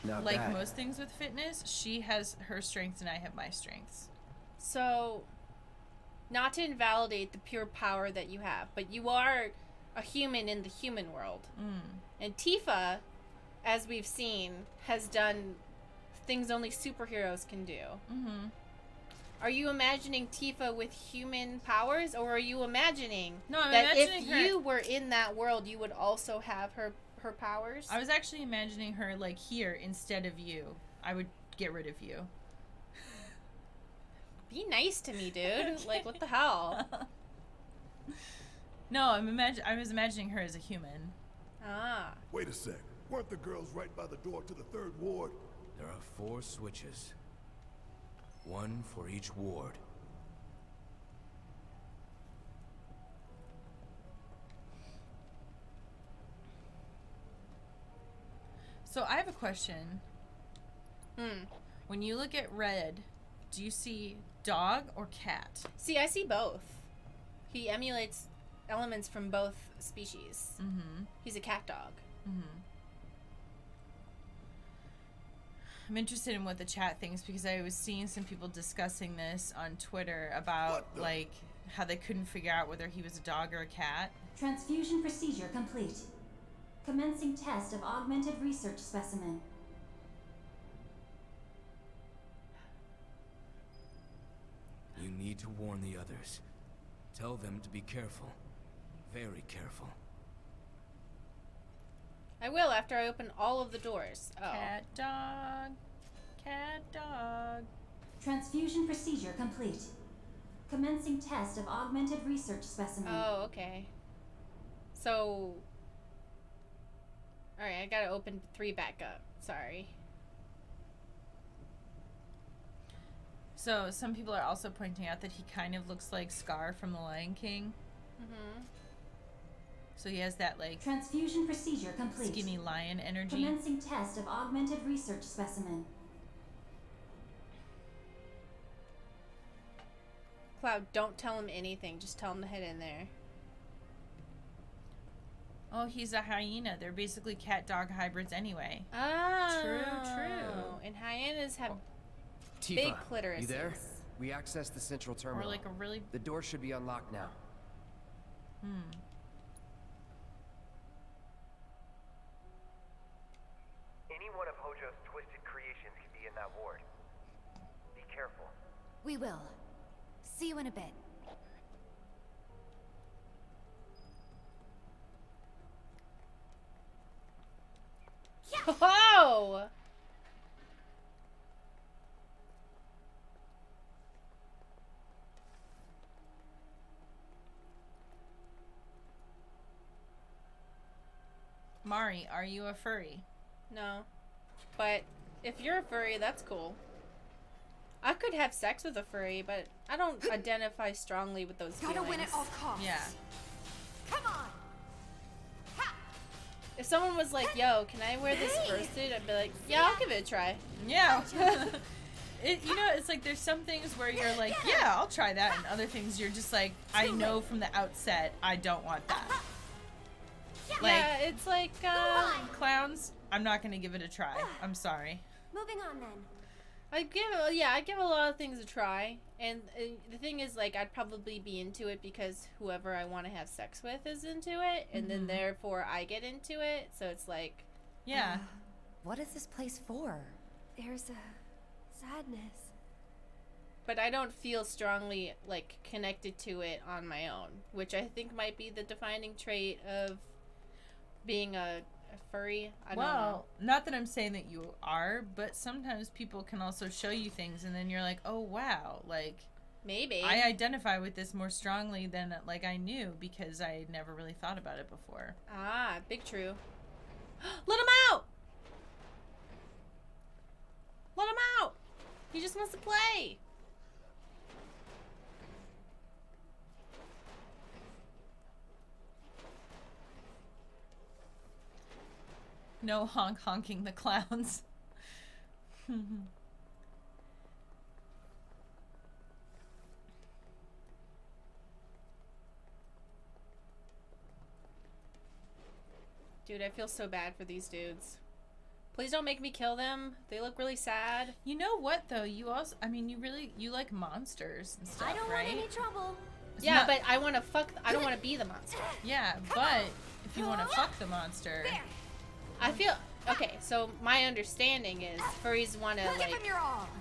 Speaker 6: Not
Speaker 2: like
Speaker 6: bad.
Speaker 2: most things with fitness, she has her strengths and I have my strengths.
Speaker 1: So, not to invalidate the pure power that you have, but you are a human in the human world. And Tifa, as we've seen, has done things only superheroes can do. Are you imagining Tifa with human powers, or are you imagining that if you were in that world, you would also have her powers?
Speaker 2: I was actually imagining her, like, here instead of you. I would get rid of you.
Speaker 1: Be nice to me, dude. Like, what the hell?
Speaker 2: No, I was imagining her as a human.
Speaker 1: Ah.
Speaker 3: Wait a sec. Weren't the girls right by the door to the 3rd ward?
Speaker 4: There are 4 switches. 1 for each ward.
Speaker 2: So I have a question. When you look at Red, do you see dog or cat?
Speaker 1: See, I see both. He emulates elements from both species. He's a cat dog.
Speaker 2: I'm interested in what the chat thinks because I was seeing some people discussing this on Twitter about like how they couldn't figure out whether he was a dog or a cat.
Speaker 13: Transfusion procedure complete. Commencing test of augmented research specimen.
Speaker 4: You need to warn the others. Tell them to be careful. Very careful.
Speaker 1: I will after I open all of the doors. Oh.
Speaker 2: Cat dog. Cat dog.
Speaker 13: Transfusion procedure complete. Commencing test of augmented research specimen.
Speaker 1: Oh, okay. So... Alright, I gotta open 3 back up. Sorry.
Speaker 2: So, some people are also pointing out that he kind of looks like Scar from The Lion King. So he has that, like...
Speaker 13: Transfusion procedure complete.
Speaker 2: Skinny lion energy.
Speaker 13: Commencing test of augmented research specimen.
Speaker 1: Cloud, don't tell him anything. Just tell him to head in there.
Speaker 2: Oh, he's a hyena. They're basically cat-dog hybrids anyway.
Speaker 1: Oh.
Speaker 2: True.
Speaker 1: And hyenas have
Speaker 6: Tifa,
Speaker 1: big clitorises.
Speaker 6: you there? We accessed the central terminal.
Speaker 2: Or like a really...
Speaker 6: The door should be unlocked now.
Speaker 12: Any one of Hojo's twisted creations could be in that ward. Be careful.
Speaker 5: We will. See you in a bit.
Speaker 1: Oh!
Speaker 2: Mari, are you a furry?
Speaker 1: No. But if you're a furry, that's cool. I could have sex with a furry, but I don't identify strongly with those feelings.
Speaker 5: Gotta win at all costs.
Speaker 2: Yeah.
Speaker 5: Come on.
Speaker 1: If someone was like, yo, can I wear this fursuit? I'd be like, yeah, I'll give it a try.
Speaker 2: Yeah. You know, it's like there's some things where you're like, yeah, I'll try that. And other things you're just like, I know from the outset, I don't want that. Like,
Speaker 1: yeah, it's like,
Speaker 2: clowns, I'm not going to give it a try. I'm sorry.
Speaker 9: Moving on then.
Speaker 1: I give a lot of things a try. And the thing is, like, I'd probably be into it because whoever I want to have sex with is into it. And then therefore I get into it. So it's like...
Speaker 2: Yeah.
Speaker 5: What is this place for?
Speaker 9: There's a sadness.
Speaker 1: But I don't feel strongly, like, connected to it on my own. Which I think might be the defining trait of being a furry. I don't know.
Speaker 2: Not that I'm saying that you are, but sometimes people can also show you things and then you're like, oh wow, like
Speaker 1: maybe
Speaker 2: I identify with this more strongly than like I knew because I had never really thought about it before.
Speaker 1: Ah, big true. Let him out! Let him out! He just wants to play.
Speaker 2: No honking the clowns.
Speaker 1: Dude, I feel so bad for these dudes. Please don't make me kill them. They look really sad.
Speaker 2: You know what though? You also, I mean, you like monsters and stuff,
Speaker 9: I don't
Speaker 2: right?
Speaker 9: want any trouble.
Speaker 1: Yeah, but I want to fuck. I don't want to be the monster.
Speaker 2: Yeah, but if you want to fuck the monster,
Speaker 1: I feel okay. So my understanding is furries want to like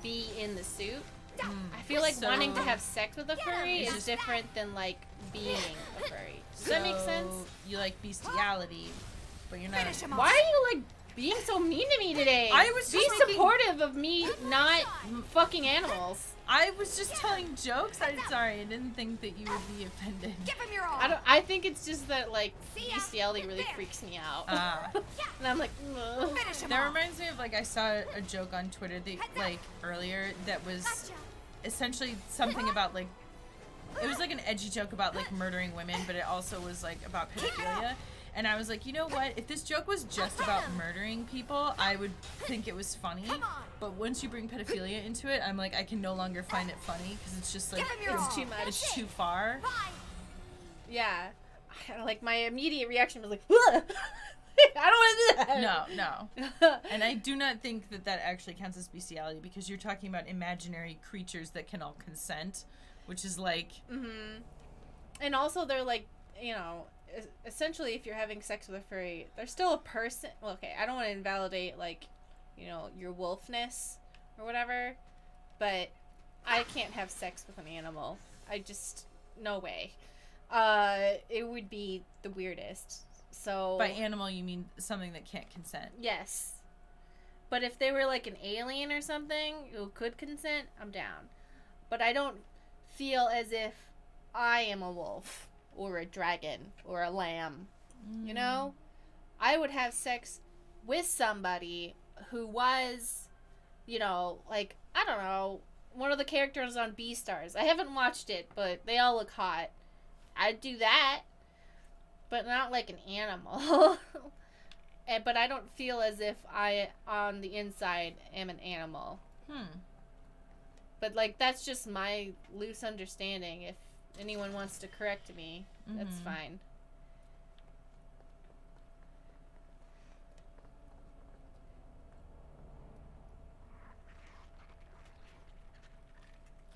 Speaker 1: be in the suit. I feel like wanting to have sex with a furry is different than like being a furry. Does that make sense?
Speaker 2: You like bestiality, but you're not.
Speaker 1: Why are you like being so mean to me today?
Speaker 2: I was just
Speaker 1: supportive of me not fucking animals.
Speaker 2: I was just telling jokes. I'm sorry, I didn't think that you would be offended.
Speaker 5: Give him your all.
Speaker 1: I think it's just that like bestiality really freaks me out. And I'm like, ugh.
Speaker 2: That reminds me of like I saw a joke on Twitter that like earlier that was essentially something about like it was like an edgy joke about like murdering women, but it also was like about pedophilia. And I was like, you know what? If this joke was just about murdering people, I would think it was funny. But once you bring pedophilia into it, I'm like, I can no longer find it funny because it's just like,
Speaker 1: It's too much.
Speaker 2: It's too far.
Speaker 1: Yeah. Like, my immediate reaction was like, I don't want to do that.
Speaker 2: No. And I do not think that that actually counts as bestiality because you're talking about imaginary creatures that can all consent, which is like...
Speaker 1: Mm-hmm. And also they're like, you know, essentially if you're having sex with a furry, they're still a person. Well, okay, I don't want to invalidate, like, you know, your wolfness or whatever, but I can't have sex with an animal. I just... No way. It would be the weirdest. So
Speaker 2: by animal you mean something that can't consent.
Speaker 1: Yes. But if they were like an alien or something who could consent, I'm down. But I don't feel as if I am a wolf or a dragon or a lamb. You know? I would have sex with somebody who was, you know, like, I don't know, one of the characters on Beastars. I haven't watched it, but they all look hot. I'd do that, but not like an animal. But I don't feel as if I, on the inside, am an animal. But, like, that's just my loose understanding. If anyone wants to correct me, that's fine.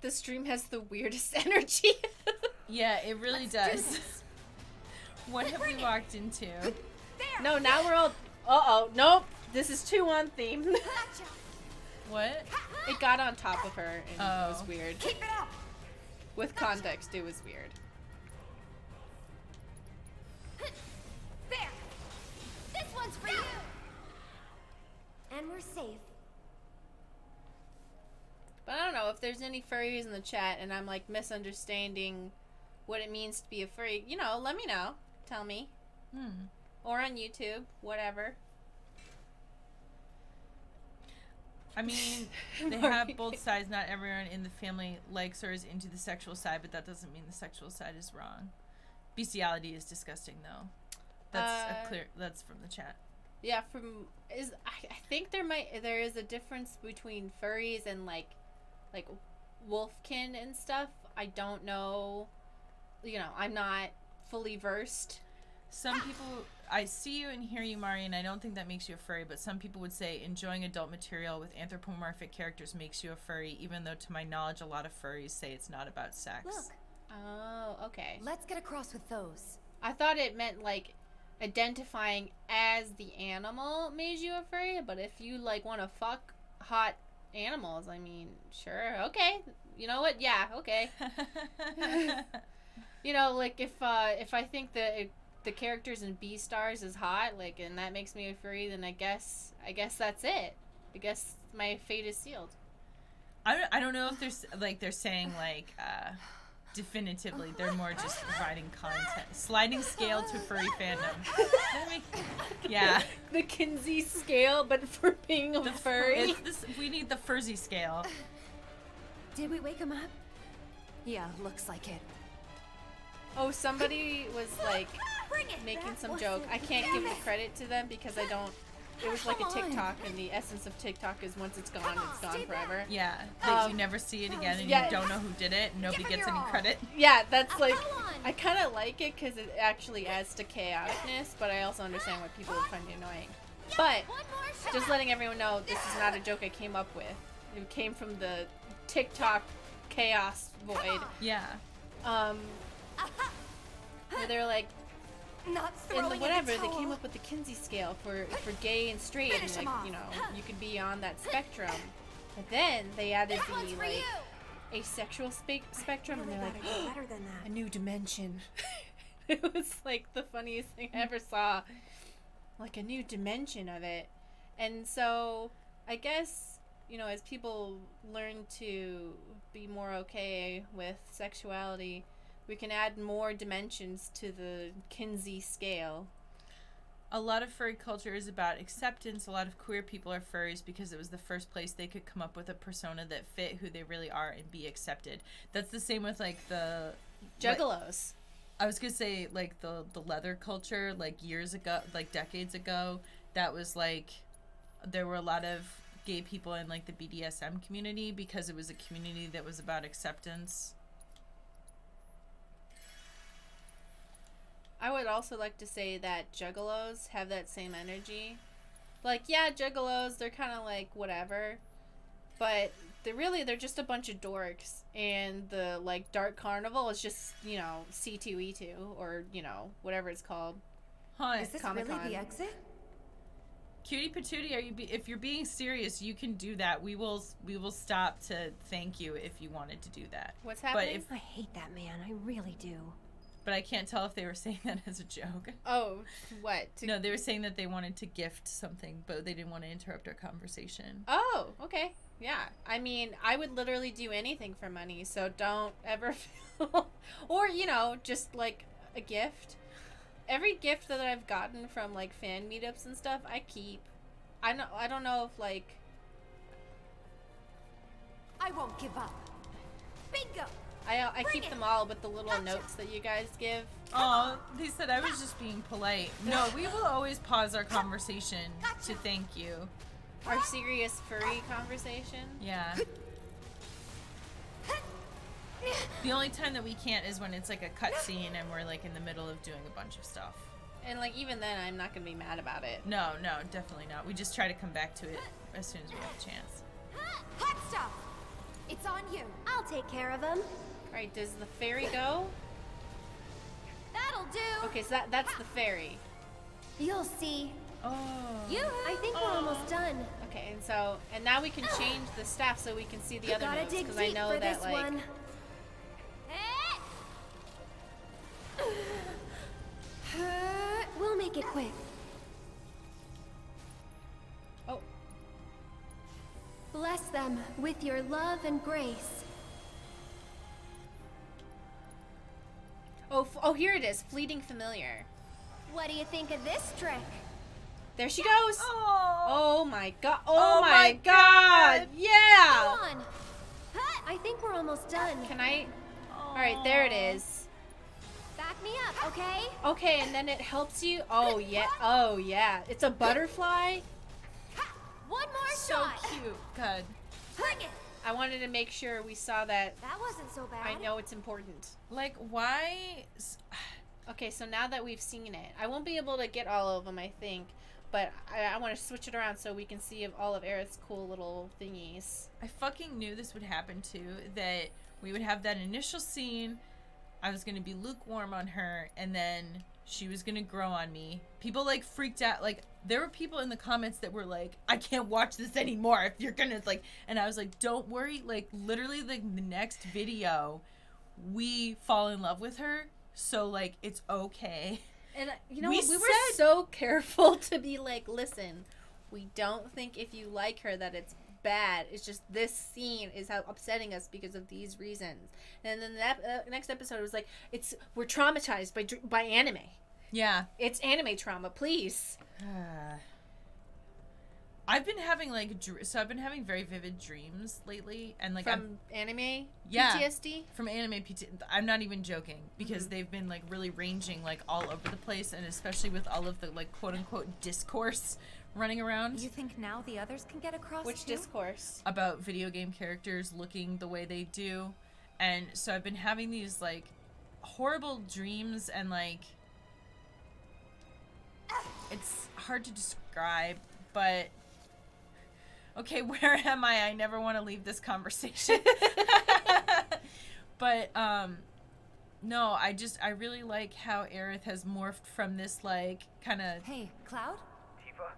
Speaker 1: The stream has the weirdest energy.
Speaker 2: Yeah, it really does. What have we walked into?
Speaker 1: No, now we're all... Uh-oh. Nope. This is too on theme.
Speaker 2: What?
Speaker 1: It got on top of her and it was weird.
Speaker 5: Keep it up.
Speaker 1: With context, it was weird.
Speaker 9: There! This one's for you! And we're safe.
Speaker 1: But I don't know if there's any furries in the chat and I'm like misunderstanding what it means to be a furry. You know, let me know. Tell me. Or on YouTube. Whatever.
Speaker 2: I mean, they have both sides. Not everyone in the family likes or is into the sexual side, but that doesn't mean the sexual side is wrong. Bestiality is disgusting, though. That's from the chat.
Speaker 1: Yeah, I think there is a difference between furries and like wolfkin and stuff. I don't know. You know, I'm not fully versed.
Speaker 2: Some people, I see you and hear you, Mari, and I don't think that makes you a furry, but some people would say enjoying adult material with anthropomorphic characters makes you a furry, even though to my knowledge a lot of furries say it's not about sex.
Speaker 5: Look.
Speaker 1: Oh, okay.
Speaker 5: Let's get across with those.
Speaker 1: I thought it meant like identifying as the animal made you a furry, but if you like want to fuck hot animals, I mean, sure, okay. You know what? Yeah, okay. You know, like if I think that the characters in Beastars is hot, like, and that makes me a furry, then I guess that's it. I guess my fate is sealed.
Speaker 2: I don't know if they're saying like definitively. They're more just providing content. Sliding scale to furry fandom. Yeah.
Speaker 1: The Kinsey scale, but for being a furry.
Speaker 2: We need the Furzy scale.
Speaker 5: Did we wake him up? Yeah, looks like it.
Speaker 1: Oh, somebody was like making some joke. I can't give the credit to them because I don't. It was like a TikTok, and the essence of TikTok is once it's gone forever.
Speaker 2: Yeah, that you never see it again, and you don't know who did it, and nobody gets any credit.
Speaker 1: Yeah, that's like, I kind of like it because it actually adds to chaoticness, but I also understand what people would find annoying. But just letting everyone know, this is not a joke I came up with. It came from the TikTok chaos void.
Speaker 2: Yeah.
Speaker 1: Where they're like,
Speaker 5: not
Speaker 1: in the whatever, they came up with the Kinsey scale for gay and straight, and like, you know, you could be on that spectrum. But then they added the like asexual spectrum, and they're like, oh, a new dimension. It was like the funniest thing I ever saw, like a new dimension of it. And so I guess, you know, as people learn to be more okay with sexuality, we can add more dimensions to the Kinsey scale.
Speaker 2: A lot of furry culture is about acceptance. A lot of queer people are furries because it was the first place they could come up with a persona that fit who they really are and be accepted. That's the same with like the
Speaker 1: Juggalos.
Speaker 2: I was gonna say, like, the leather culture, like, years ago, like, decades ago, that was, like, there were a lot of gay people in, like, the BDSM community because it was a community that was about acceptance.
Speaker 1: I would also like to say that juggalos have that same energy. Like, yeah, juggalos, they're kind of like whatever, but they're just a bunch of dorks, and the, like, dark carnival is just, you know, C2E2, or, you know, whatever it's called.
Speaker 2: Huh.
Speaker 5: Is this
Speaker 1: Comic-Con.
Speaker 5: really the exit?
Speaker 2: Cutie Patootie, if you're being serious, you can do that. We will stop to thank you if you wanted to do that.
Speaker 1: What's happening?
Speaker 9: I hate that man. I really do.
Speaker 2: But I can't tell if they were saying that as a joke.
Speaker 1: Oh, what?
Speaker 2: No, they were saying that they wanted to gift something, but they didn't want to interrupt our conversation.
Speaker 1: Oh, okay. Yeah. I mean, I would literally do anything for money, so don't ever feel... Or, you know, just, like, a gift. Every gift that I've gotten from, like, fan meetups and stuff, I keep. I don't know if, like...
Speaker 5: I won't give up. Bingo!
Speaker 1: I keep them all with the little notes that you guys give.
Speaker 2: Oh, they said I was just being polite. No, we will always pause our conversation to thank you.
Speaker 1: Our serious furry conversation.
Speaker 2: Yeah. The only time that we can't is when it's like a cutscene and we're like in the middle of doing a bunch of stuff.
Speaker 1: And like even then, I'm not gonna be mad about it.
Speaker 2: No, definitely not. We just try to come back to it as soon as we have a chance.
Speaker 5: Hot stuff! It's on you.
Speaker 9: I'll take care of him.
Speaker 1: Alright, does the fairy go?
Speaker 9: That'll do.
Speaker 1: Okay, so that's the fairy.
Speaker 9: You'll see.
Speaker 2: Oh.
Speaker 9: I think we're almost done.
Speaker 1: Okay, and now we can change the staff so we can see the other
Speaker 9: Gotta
Speaker 1: notes,
Speaker 9: dig
Speaker 1: because I
Speaker 9: deep
Speaker 1: know
Speaker 9: for
Speaker 1: that
Speaker 9: this
Speaker 1: like
Speaker 9: one. We'll make it quick.
Speaker 1: Oh.
Speaker 9: Bless them with your love and grace.
Speaker 1: Oh, here it is. Fleeting familiar.
Speaker 9: What do you think of this trick?
Speaker 1: There she goes. Oh my god.
Speaker 2: Oh
Speaker 1: my god. Yeah.
Speaker 9: Come on. I think we're almost done.
Speaker 1: Can I? All right, there it is.
Speaker 9: Back me up, okay?
Speaker 1: Okay, and then it helps you. Oh yeah. Oh yeah. It's a butterfly.
Speaker 9: One more
Speaker 2: So
Speaker 9: shot.
Speaker 2: cute. Good.
Speaker 9: Bring it.
Speaker 1: I wanted to make sure we saw that.
Speaker 9: That wasn't so bad.
Speaker 1: I know it's important.
Speaker 2: Like, why?
Speaker 1: Okay, so now that we've seen it, I won't be able to get all of them, I think, but I want to switch it around so we can see all of Aerith's cool little thingies.
Speaker 2: I fucking knew this would happen too, that we would have that initial scene, I was gonna be lukewarm on her, and then she was gonna grow on me. People like freaked out, like there were people in the comments that were like, I can't watch this anymore if you're gonna like, and I was like, don't worry, like literally like the next video we fall in love with her, so like it's okay.
Speaker 1: And you know,
Speaker 2: we
Speaker 1: we were so careful to be like, listen, we don't think if you like her that it's bad. It's just this scene is how upsetting us because of these reasons. And then that next episode was like, we're traumatized by anime.
Speaker 2: Yeah,
Speaker 1: it's anime trauma. Please.
Speaker 2: I've been having like I've been having very vivid dreams lately, and like
Speaker 1: from anime
Speaker 2: yeah,
Speaker 1: PTSD.
Speaker 2: From anime PTSD. I'm not even joking, because they've been like really ranging like all over the place, and especially with all of the like quote unquote discourse running around.
Speaker 5: You think now the others can get across?
Speaker 1: Which
Speaker 5: too?
Speaker 1: discourse?
Speaker 2: About video game characters looking the way they do. And so I've been having these like horrible dreams, and like it's hard to describe, but okay, where am I? I never want to leave this conversation. But no, I really like how Aerith has morphed from this like kind of
Speaker 5: Hey, Cloud?
Speaker 12: Tifa?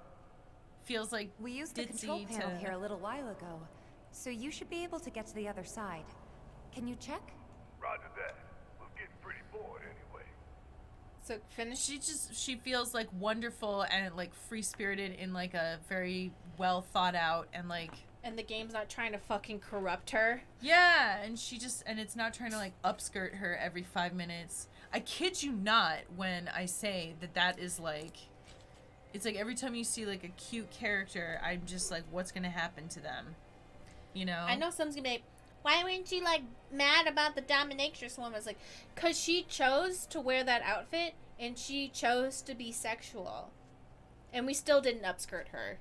Speaker 2: feels like
Speaker 5: We used the control panel here a little while ago, so you should be able to get to the other side. Can you check?
Speaker 3: Roger that. We're getting pretty bored anyway.
Speaker 1: So finish.
Speaker 2: She feels like wonderful and like free spirited in like a very well thought out, and like,
Speaker 1: and the game's not trying to fucking corrupt her.
Speaker 2: Yeah, and it's not trying to like upskirt her every 5 minutes. I kid you not when I say that is like, it's like every time you see like a cute character, I'm just like, what's gonna happen to them? You know?
Speaker 1: I know someone's gonna be like, why weren't you, like, mad about the dominatrix woman? It's like, because she chose to wear that outfit, and she chose to be sexual. And we still didn't upskirt her.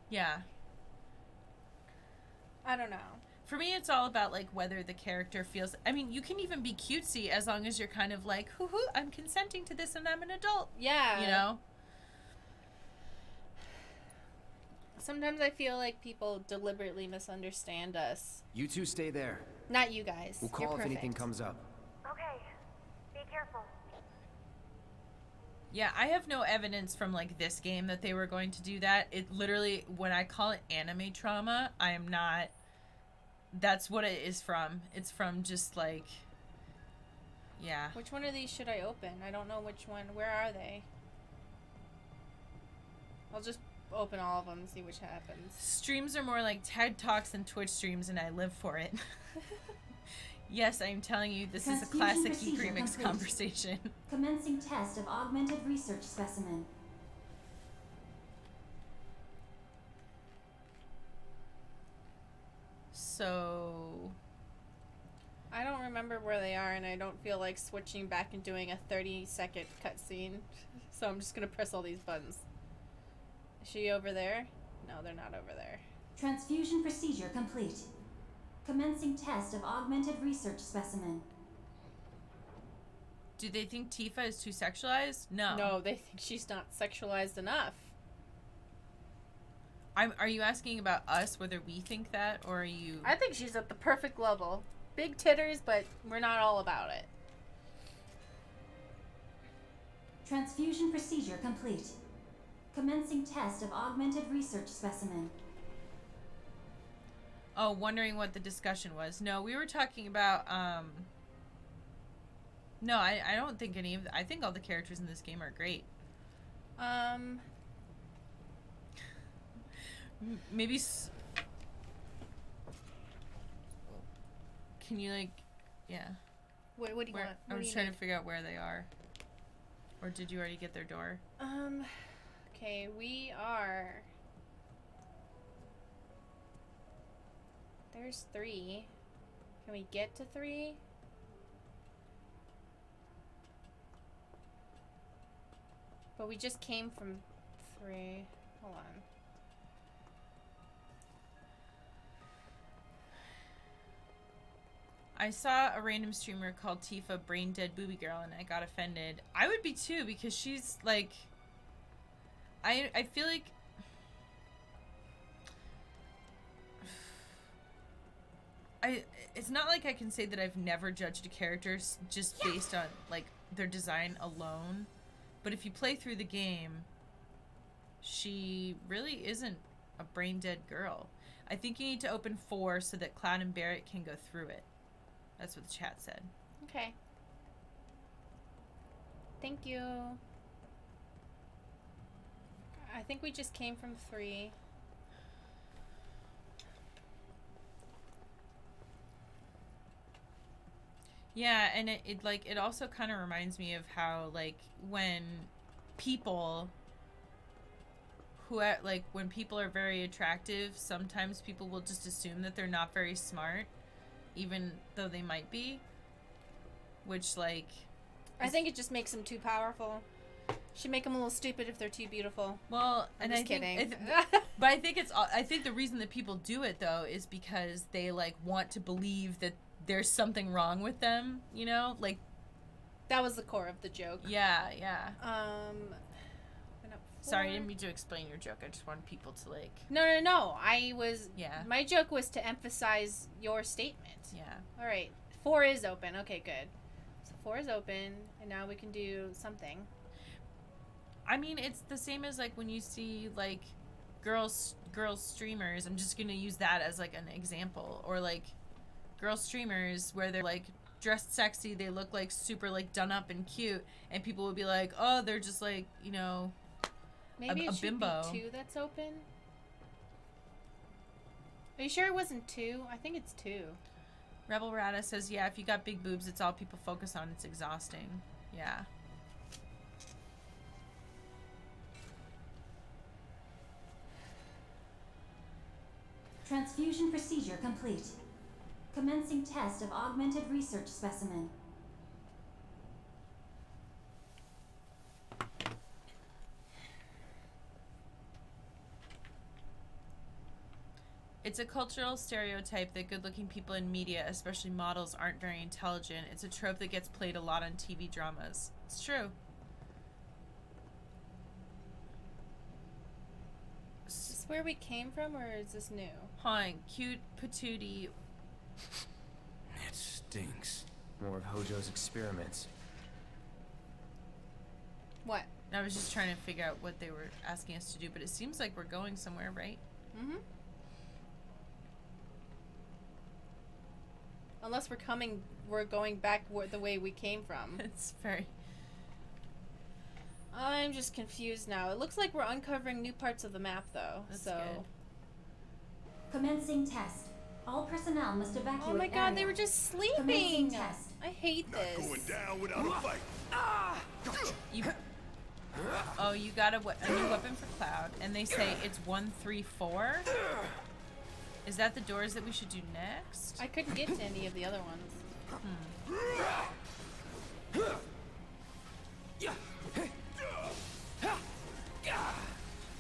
Speaker 2: Yeah.
Speaker 1: I don't know.
Speaker 2: For me, it's all about, like, whether the character feels... I mean, you can even be cutesy as long as you're kind of like, hoo-hoo, I'm consenting to this and I'm an adult.
Speaker 1: Yeah.
Speaker 2: You know?
Speaker 1: Sometimes I feel like people deliberately misunderstand us.
Speaker 6: You two stay there.
Speaker 1: Not you guys.
Speaker 6: We'll
Speaker 1: You're
Speaker 6: call if
Speaker 1: perfect.
Speaker 6: anything comes up.
Speaker 10: Okay. Be careful.
Speaker 2: Yeah, I have no evidence from, like, this game that they were going to do that. It literally, when I call it anime trauma, I am not... That's what it is from. It's from just, like... Yeah.
Speaker 1: Which one of these should I open? I don't know which one. Where are they? I'll just open all of them and see which happens.
Speaker 2: Streams are more like TED Talks and Twitch streams, and I live for it. Yes, I'm telling you, this is a classic Geek Remix conversation.
Speaker 13: Commencing test of augmented research specimen.
Speaker 2: So...
Speaker 1: I don't remember where they are, and I don't feel like switching back and doing a 30-second cutscene. So I'm just going to press all these buttons. Is she over there? No, they're not over there.
Speaker 13: Transfusion procedure complete. Commencing test of augmented research specimen.
Speaker 2: Do they think Tifa is too sexualized? No.
Speaker 1: No, they think she's not sexualized enough.
Speaker 2: Are you asking about us, whether we think that, or are you...
Speaker 1: I think she's at the perfect level. Big titters, but we're not all about it.
Speaker 13: Transfusion procedure complete. Commencing test of augmented research specimen.
Speaker 2: Oh, wondering what the discussion was. No, we were talking about, No, I don't think any of... I think all the characters in this game are great. Maybe... Can you, like... Yeah.
Speaker 1: What do you want?
Speaker 2: I was trying to figure out where they are. Or did you already get their door?
Speaker 1: Okay, we are... There's 3. Can we get to 3? But we just came from 3. Hold on.
Speaker 2: I saw a random streamer called Tifa Brain Dead Booby Girl and I got offended. I would be too, because she's like... I feel like... It's not like I can say that I've never judged a character just based on, like, their design alone. But if you play through the game, she really isn't a brain dead girl. I think you need to open 4 so that Cloud and Barret can go through it. That's what the chat said.
Speaker 1: Okay. Thank you. I think we just came from 3.
Speaker 2: Yeah, and it also kind of reminds me of how, like, when people when people are very attractive, sometimes people will just assume that they're not very smart, even though they might be, which, like...
Speaker 1: I think it just makes them too powerful. Should make them a little stupid if they're too beautiful.
Speaker 2: Well,
Speaker 1: I'm just kidding.
Speaker 2: But I think the reason that people do it, though, is because they, like, want to believe that there's something wrong with them, you know? Like...
Speaker 1: That was the core of the joke.
Speaker 2: Yeah, yeah. Sorry, I
Speaker 1: 4.
Speaker 2: didn't mean to explain your joke. I just wanted people to, like...
Speaker 1: No.
Speaker 2: Yeah.
Speaker 1: My joke was to emphasize your statement.
Speaker 2: Yeah.
Speaker 1: All right. 4 is open. Okay, good. So 4 is open, and now we can do something.
Speaker 2: I mean, it's the same as, like, when you see, like, girls streamers. I'm just gonna use that as, like, an example. Or, like, girl streamers where they're, like, dressed sexy. They look, like, super, like, done up and cute. And people would be like, oh, they're just, like, you know...
Speaker 1: Maybe it should
Speaker 2: bimbo.
Speaker 1: be 2 that's open. Are you sure it wasn't 2? I think it's 2.
Speaker 2: Rebel Rata says, yeah, if you got big boobs, it's all people focus on. It's exhausting. Yeah.
Speaker 13: Transfusion procedure complete. Commencing test of augmented research specimen.
Speaker 2: It's a cultural stereotype that good-looking people in media, especially models, aren't very intelligent. It's a trope that gets played a lot on TV dramas. It's true.
Speaker 1: Is this where we came from, or is this new?
Speaker 2: Huh, cute patootie.
Speaker 4: It stinks.
Speaker 6: More of Hojo's experiments.
Speaker 1: What?
Speaker 2: I was just trying to figure out what they were asking us to do, but it seems like we're going somewhere, right?
Speaker 1: Mm-hmm. Unless we're going back the way we came from.
Speaker 2: It's very...
Speaker 1: I'm just confused now. It looks like we're uncovering new parts of the map, though.
Speaker 2: That's
Speaker 1: so.
Speaker 2: good.
Speaker 13: Commencing test. All personnel must evacuate.
Speaker 1: Oh my god, they were just sleeping.
Speaker 13: Commencing test.
Speaker 1: I hate this.
Speaker 3: Not going down without a fight.
Speaker 2: Oh, you got a new weapon for Cloud, and they say it's 134. Is that the doors that we should do next?
Speaker 1: I couldn't get to any of the other ones.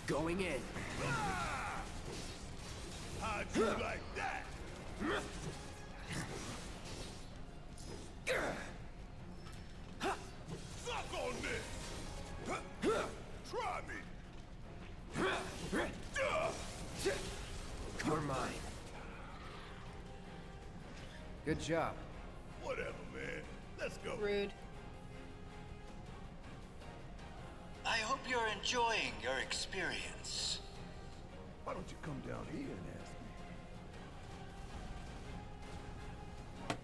Speaker 6: Going in.
Speaker 3: How'd you like that? Suck on this. Try me.
Speaker 6: You're mine. Good job.
Speaker 3: Whatever, man. Let's go.
Speaker 1: Rude.
Speaker 11: I hope you're enjoying your experience.
Speaker 3: Why don't you come down here and ask me?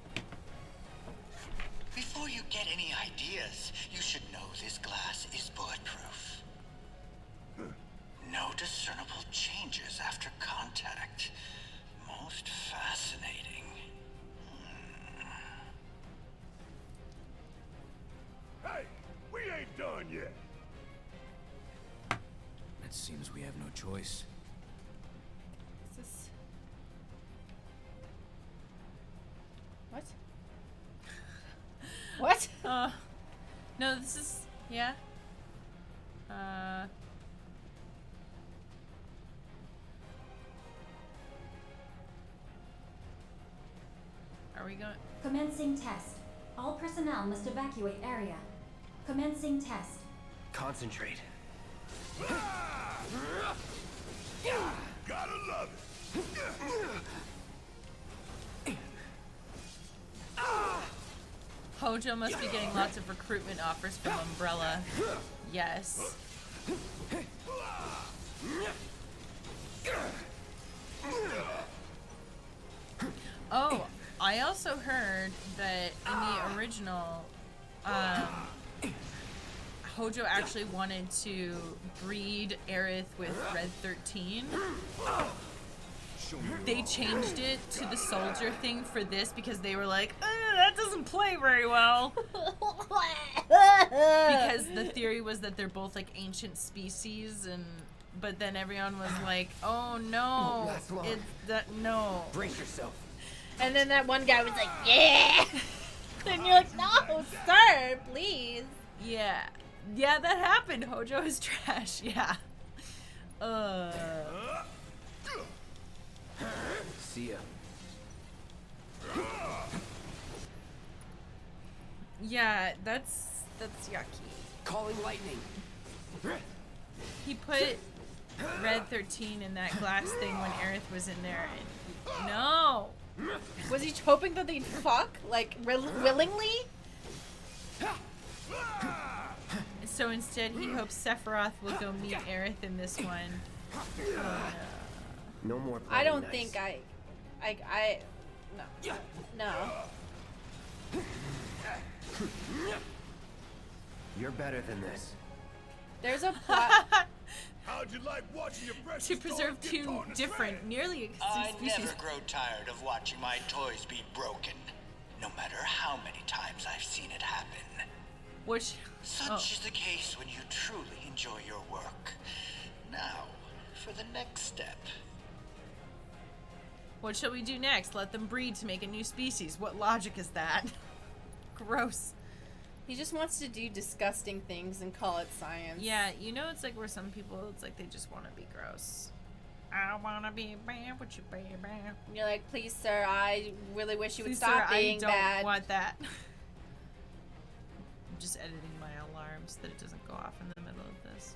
Speaker 11: Before you get any ideas, you should know this glass is bulletproof. No discernible changes after contact. Most fascinating.
Speaker 3: Hey, we ain't done yet.
Speaker 4: It seems we have no choice.
Speaker 1: Is this... What? What?
Speaker 2: No, this is... Yeah? Are we going...
Speaker 13: Commencing test. All personnel must evacuate area. Commencing test.
Speaker 6: Concentrate.
Speaker 3: Gotta love it.
Speaker 2: Hojo must be getting lots of recruitment offers from Umbrella. Yes. Oh, I also heard that in the original, Hojo actually wanted to breed Aerith with Red 13. They changed it to the soldier thing for this because they were like, that doesn't play very well. Because the theory was that they're both like ancient species, but then everyone was like, oh no, it's that no.
Speaker 6: Brace yourself.
Speaker 1: And then that one guy was like, yeah. And you're like, no, sir, please.
Speaker 2: Yeah. Yeah, that happened. Hojo is trash. Yeah.
Speaker 6: See ya.
Speaker 2: Yeah, that's yucky.
Speaker 6: Calling lightning.
Speaker 2: He put Red 13 in that glass thing when Aerith was in there. And no.
Speaker 1: Was he hoping that they'd fuck? Like, willingly?
Speaker 2: So instead, he hopes Sephiroth will go meet Aerith in this one.
Speaker 6: No more.
Speaker 1: I don't
Speaker 6: nice.
Speaker 1: think no.
Speaker 6: You're better than this.
Speaker 1: There's a plot.
Speaker 3: How'd you like watching your precious
Speaker 2: To preserve
Speaker 3: toys get
Speaker 2: two
Speaker 3: torn to
Speaker 2: different,
Speaker 3: shreds?
Speaker 2: nearly
Speaker 11: I
Speaker 2: extinct species.
Speaker 11: never grow tired of watching my toys be broken, no matter how many times I've seen it happen.
Speaker 2: Which,
Speaker 11: Such is the case when you truly enjoy your work. Now, for the next step.
Speaker 2: What shall we do next? Let them breed to make a new species. What logic is that? Gross.
Speaker 1: He just wants to do disgusting things and call it science.
Speaker 2: Yeah, you know, it's like where some people, it's like they just want to be gross. I want to be bad with you, baby.
Speaker 1: You're like, please, sir, I really wish you would
Speaker 2: Please,
Speaker 1: stop
Speaker 2: sir,
Speaker 1: being
Speaker 2: I don't
Speaker 1: bad.
Speaker 2: want that. I'm just editing my alarms that it doesn't go off in the middle of this.